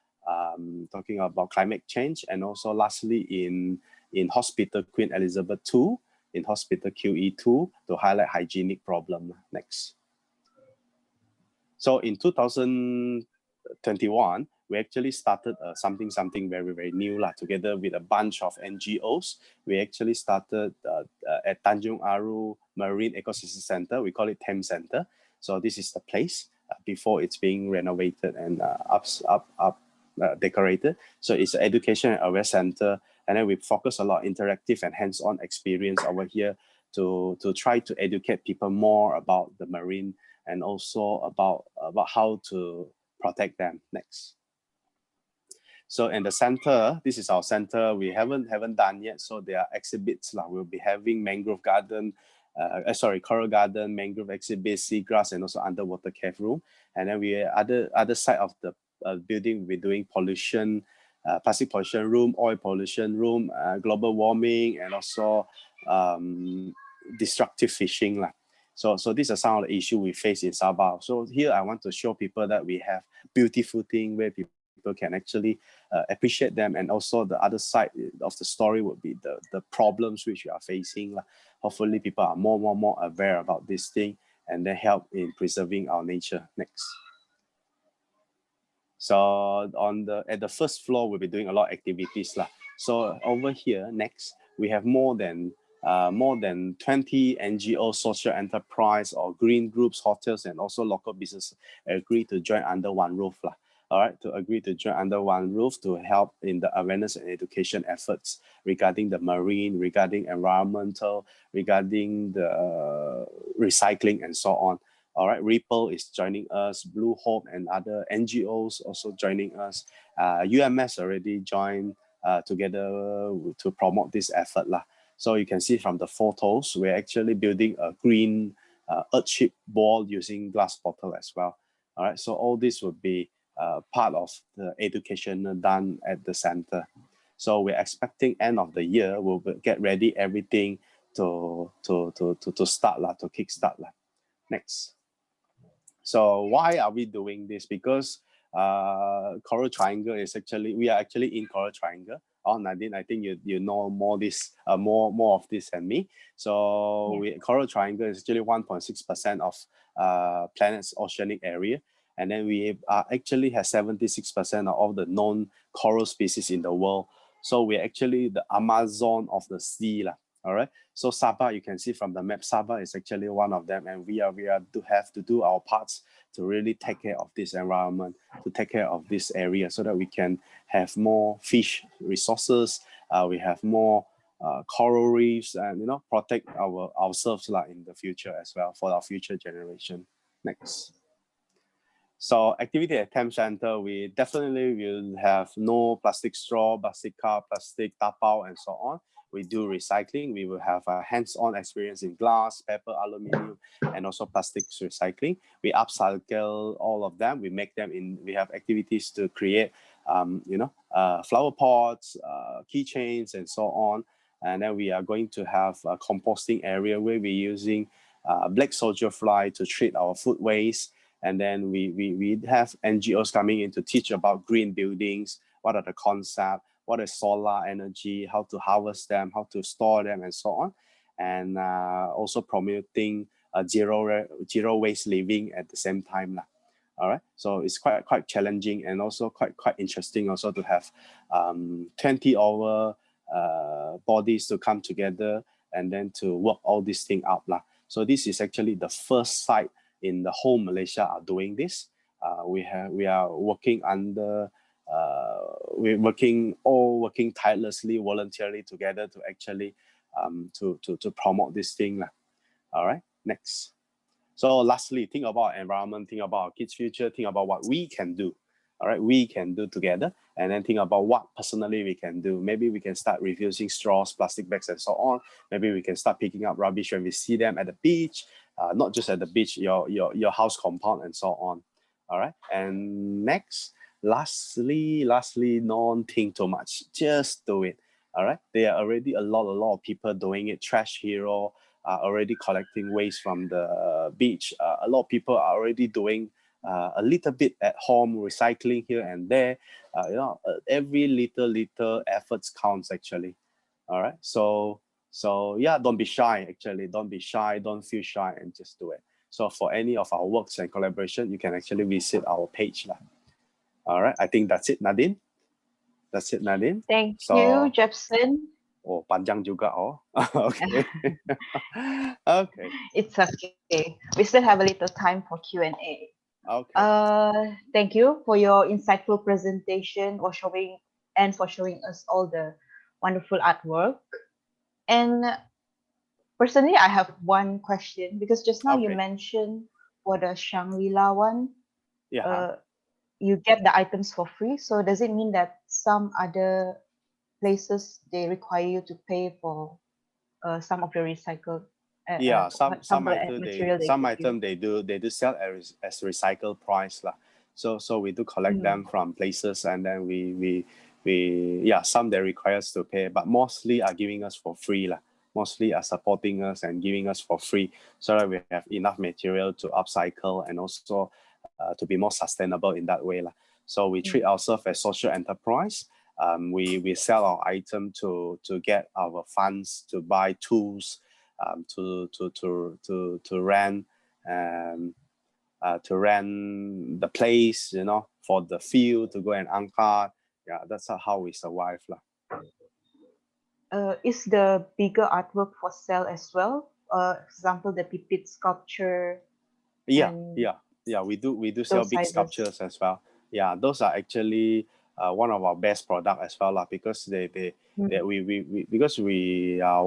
[SPEAKER 2] climate change, and also lastly in Hospital Queen Elizabeth II, in Hospital QE2 to highlight hygienic problem. Next. So in 2021, we actually started something very new lah. Together with a bunch of NGOs, we actually started at Tanjung Aru Marine Ecosystem Center. We call it TEM Center. So this is the place before it's being renovated and decorated. So it's an education and awareness center, and then we focus a lot interactive and hands-on experience over here to try to educate people more about the marine and also about how to protect them. Next. So in the center, this is our center. We haven't done yet. So there are exhibits like we'll be having mangrove garden, coral garden, mangrove exhibit, seagrass, and also underwater cave room. And then we other side of the building, we're doing pollution, plastic pollution room, oil pollution room, global warming, and also destructive fishing. So these are some of the issues we face in Sabah. So here I want to show people that we have beautiful things where people can actually appreciate them, and also the other side of the story would be the problems which we are facing. Hopefully people are more aware about this thing, and they help in preserving our nature. Next. So at the first floor, we'll be doing a lot of activities. So over here, next, we have more than 20 NGO, social enterprise, or green groups, hotels, and also local business agree to join under one roof. All right, to agree to join under one roof to help in the awareness and education efforts regarding the marine, regarding environmental, regarding the recycling, and so on. All right, Ripple is joining us, Blue Hope and other NGOs also joining us. UMS already joined together to promote this effort. So you can see from the photos, we're actually building a green earthship ball using glass bottle as well. All right, so all this would be part of the education done at the center. So we're expecting end of the year, we'll get ready everything to start, to kickstart. Next. So why are we doing this? Because Coral Triangle is we are actually in Coral Triangle. Nadine, I think you know more of this than me. So Coral Triangle is actually 1.6% of planet's oceanic area. And then we actually have 76% of all the known coral species in the world. So we're actually the Amazon of the sea. All right. So Sabah, you can see from the map, Sabah is actually one of them. And we have to do our parts to really take care of this environment, to take care of this area so that we can have more fish resources. We have more coral reefs, and protect ourselves in the future as well for our future generation. Next. So activity at TEM Center, we definitely will have no plastic straw, plastic cup, plastic tapao, and so on. We do recycling. We will have a hands-on experience in glass, paper, aluminum, and also plastics recycling. We upcycle all of them. We make them we have activities to create, flower pots, keychains, and so on. And then we are going to have a composting area where we're using black soldier fly to treat our food waste. And then we have NGOs coming in to teach about green buildings, what are the concepts, what is solar energy, how to harvest them, how to store them, and so on. And also promoting zero waste living at the same time. All right, so it's quite challenging and also quite interesting also to have 20 hour bodies to come together and then to work all this thing out. So this is actually the first site in the whole Malaysia are doing this. We are working under we're working tirelessly, voluntarily together to actually to promote this thing. All right, next. So lastly, think about environment, think about our kids' future, think about what we can do. All right, we can do together, and then think about what personally we can do. Maybe we can start refusing straws, plastic bags, and so on. Maybe we can start picking up rubbish when we see them at the beach, not just at the beach, your house compound, and so on. All right, and next, lastly, don't think too much, just do it. All right, there are already a lot of people doing it. Trash Hero are already collecting waste from the beach. A lot of people are already doing a little bit at home, recycling here and there. Every little efforts counts actually. All right, so yeah, don't be shy. Actually, don't be shy. Don't feel shy, and just do it. So for any of our works and collaboration, you can actually visit our page lah. All right, I think that's it, Nadine. That's it, Nadine.
[SPEAKER 1] Thank you,
[SPEAKER 2] So,
[SPEAKER 1] Jepson.
[SPEAKER 2] oh, panjang juga, oh. Okay. Okay.
[SPEAKER 1] It's okay. We still have a little time for Q&A.
[SPEAKER 2] Okay.
[SPEAKER 1] Thank you for your insightful presentation or showing us all the wonderful artwork. And personally, I have one question because just now you
[SPEAKER 2] Okay.
[SPEAKER 1] mentioned for the Shangri-La one,
[SPEAKER 2] Yeah.
[SPEAKER 1] you get the items for free. So does it mean that some other places they require you to pay for some of your recycled
[SPEAKER 2] Yeah, some
[SPEAKER 1] of the
[SPEAKER 2] item
[SPEAKER 1] material they give you?
[SPEAKER 2] they do sell as recycled price lah. So we do collect them from places, and then we yeah, some they require us to pay, but mostly are giving us for free lah. Mostly are supporting us and giving us for free, so that we have enough material to upcycle and also to be more sustainable in that way lah. So we treat ourselves as social enterprise. We sell our item to get our funds to buy tools, to rent to rent the place, for the field to go and angkat. Yeah, that's how we survive lah.
[SPEAKER 1] Is the bigger artwork for sale as well? For example, the Pipit sculpture.
[SPEAKER 2] Yeah,
[SPEAKER 1] and
[SPEAKER 2] yeah. We do sell
[SPEAKER 1] those
[SPEAKER 2] big
[SPEAKER 1] sizes.
[SPEAKER 2] sculptures as well. Yeah, those are actually one of our best product as well lah, because because we are.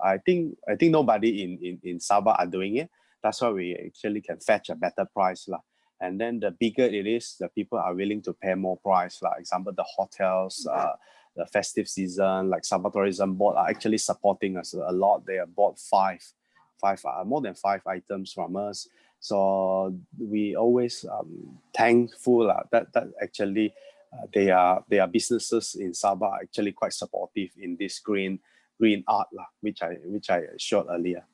[SPEAKER 2] I think nobody in Sabah are doing it. That's why we actually can fetch a better price lah. And then the bigger it is, the people are willing to pay more price. Like example, the hotels, the festive season, like Sabah Tourism Board are actually supporting us a lot. They have bought more than five items from us. So we always thankful that actually they are businesses in Sabah are actually quite supportive in this green art which I showed earlier.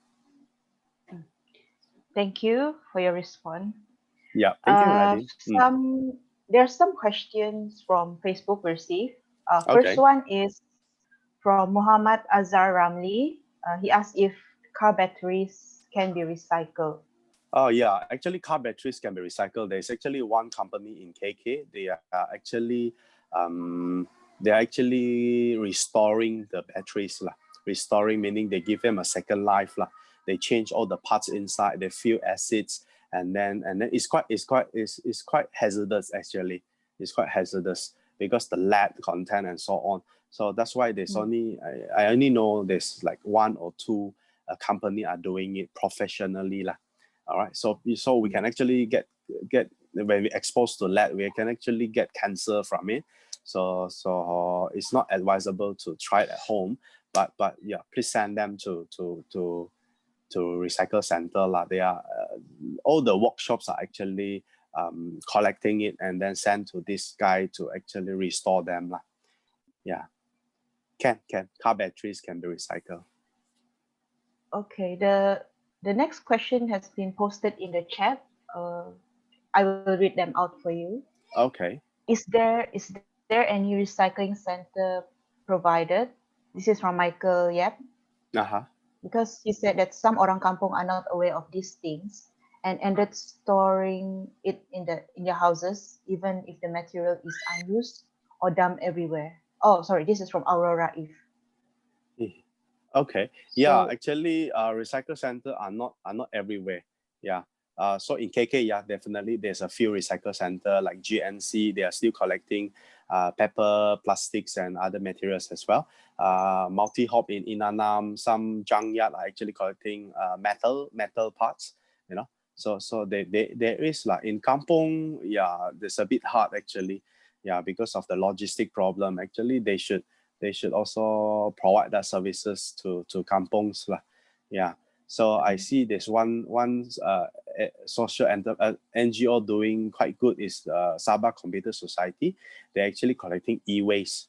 [SPEAKER 1] Thank you for your response.
[SPEAKER 2] Yeah, thank you, Nadine.
[SPEAKER 1] There are some questions from Facebook received.
[SPEAKER 2] Okay.
[SPEAKER 1] First one is from Muhammad Azhar Ramli. He asked if car batteries can be recycled.
[SPEAKER 2] Oh yeah, actually car batteries can be recycled. There's actually one company in KK. They are actually restoring the batteries lah. Restoring meaning they give them a second life lah. They change all the parts inside. They fill acids, and then it's quite hazardous actually. It's quite hazardous because the lead content and so on. So that's why there's I only know there's like one or two company are doing it professionally lah. All right, so we can actually get when we exposed to lead, we can actually get cancer from it. So it's not advisable to try it at home. But yeah, please send them to recycle center lah. They are all the workshops are actually collecting it and then send to this guy to actually restore them lah. Yeah, can car batteries can be recycled.
[SPEAKER 1] Okay, the next question has been posted in the chat. I will read them out for you.
[SPEAKER 2] Okay.
[SPEAKER 1] Is there any recycling center provided? This is from Michael Yap. Because he said that some orang kampung are not aware of these things and ended storing it in their houses, even if the material is unused or dumped everywhere. Oh, sorry, this is from Aurora Eve.
[SPEAKER 2] Okay. Yeah, actually, recycle center are not everywhere. Yeah. So in KK, yeah, definitely there's a few recycle center like GNC. They are still collecting paper, plastics, and other materials as well. Multi-hop in Inanam, some junkyard are actually collecting metal parts. So there is like in Kampong, yeah, there's a bit hard actually. Yeah, because of the logistic problem. Actually, they should also provide that services to kampongs lah. Yeah. So I see there's one social NGO doing quite good is Sabah Computer Society. They're actually collecting e-waste.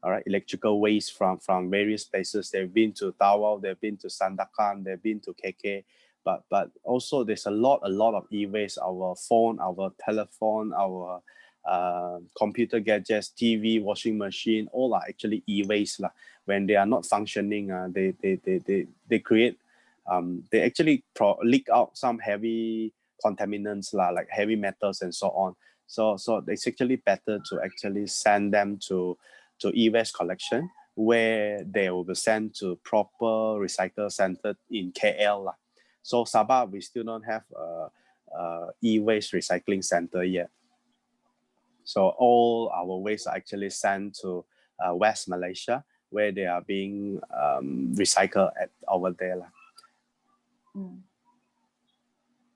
[SPEAKER 2] all right, electrical waste from various places. They've been to Tawau, they've been to Sandakan, they've been to KK, but also there's a lot of e-waste. Our phone, our telephone, our computer gadgets, TV, washing machine, all are actually e-waste lah. When they are not functioning, they create they actually leak out some heavy contaminants lah, like heavy metals and so on. So it's actually better to actually send them to e-waste collection, where they will be sent to proper recycle center in KL lah. So Sabah, we still don't have a e-waste recycling center yet. So all our waste are actually sent to West Malaysia, where they are being recycled over there lah.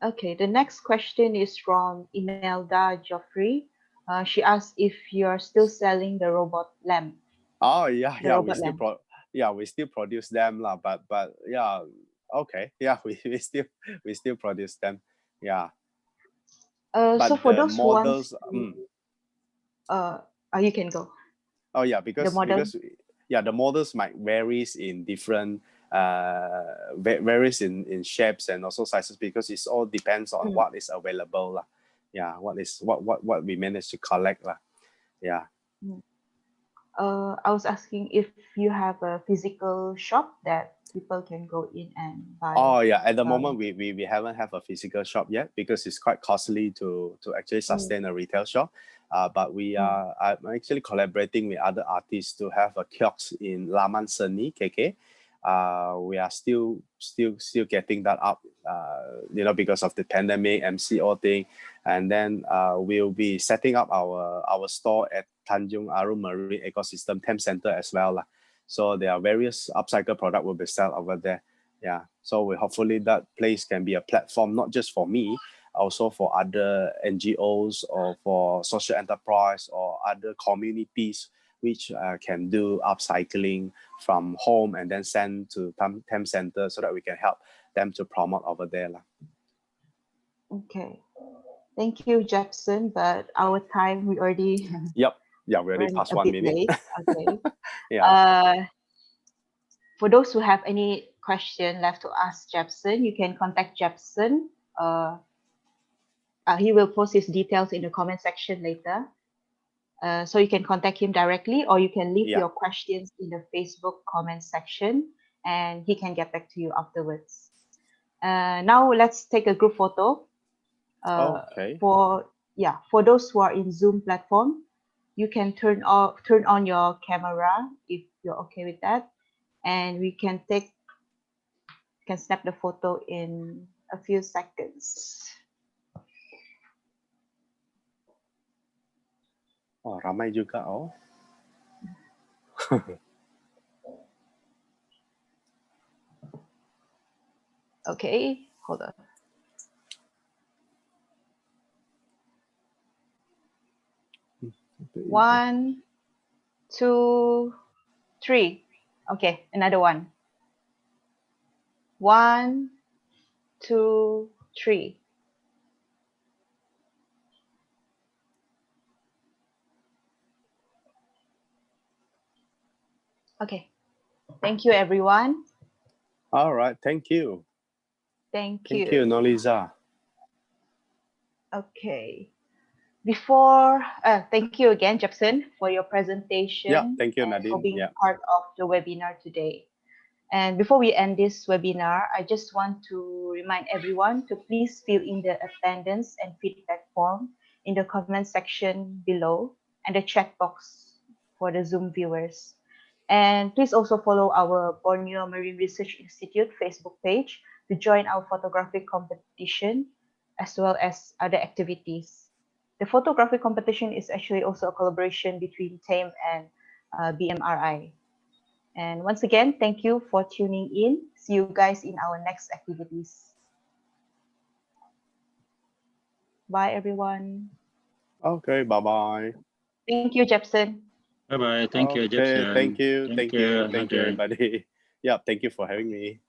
[SPEAKER 1] Okay, the next question is from Imelda Joffrey. She asked if you're still selling the robot lamp.
[SPEAKER 2] Oh yeah, we still produce them lah, but yeah, okay, yeah, we still produce them, yeah. But
[SPEAKER 1] so for those
[SPEAKER 2] models,
[SPEAKER 1] who wants to, you can go.
[SPEAKER 2] Oh yeah, because the models might varies in different varies in shapes and also sizes, because it's all depends on what is available lah. Yeah, what we manage to collect lah. Yeah.
[SPEAKER 1] I was asking if you have a physical shop that people can go in and buy.
[SPEAKER 2] Oh yeah, at the moment we haven't have a physical shop yet, because it's quite costly to actually sustain a retail shop. But I'm actually collaborating with other artists to have a kiosk in Laman Seni, KK. We are still getting that up, because of the pandemic, MCO thing, and then we'll be setting up our store at Tanjung Aru Marine Ecosystem Thames Center as well lah. So there are various upcycle product will be sold over there. Yeah. So we hopefully that place can be a platform not just for me, also for other NGOs or for social enterprise or other communities which can do upcycling from home and then send to Thames Center, so that we can help them to promote over there lah.
[SPEAKER 1] Okay. Thank you, Jepson. But our time, we already
[SPEAKER 2] Yep. Yeah, we already past 1 minute.
[SPEAKER 1] Late. Okay.
[SPEAKER 2] Yeah.
[SPEAKER 1] For those who have any question left to ask Jepson, you can contact Jepson. He will post his details in the comment section later. So you can contact him directly, or you can leave your questions in the Facebook comment section, and he can get back to you afterwards. Now let's take a group photo.
[SPEAKER 2] Okay.
[SPEAKER 1] For those who are in Zoom platform, you can turn on your camera if you're okay with that, and we can snap the photo in a few seconds.
[SPEAKER 2] Oh, ramai juga oh.
[SPEAKER 1] Okay, hold on. One, two, three. Okay, another one. 1, 2, 3. Okay. Thank you, everyone.
[SPEAKER 2] All right. Thank you.
[SPEAKER 1] Thank you.
[SPEAKER 2] Thank you, Noliza.
[SPEAKER 1] Okay. Thank you again, Jepson, for your presentation.
[SPEAKER 2] Yeah, thank you, Nadine.
[SPEAKER 1] For being part of the webinar today. And before we end this webinar, I just want to remind everyone to please fill in the attendance and feedback form in the comment section below and the chat box for the Zoom viewers. And please also follow our Borneo Marine Research Institute Facebook page to join our photographic competition, as well as other activities. The photographic competition is actually also a collaboration between TAME and BMRI. And once again, thank you for tuning in. See you guys in our next activities. Bye, everyone.
[SPEAKER 2] Okay, bye-bye.
[SPEAKER 1] Thank you, Jepson.
[SPEAKER 3] Bye-bye. Thank you, Jepson.
[SPEAKER 2] Thank you,
[SPEAKER 3] Thank you,
[SPEAKER 2] everybody. Yeah, thank you for having me.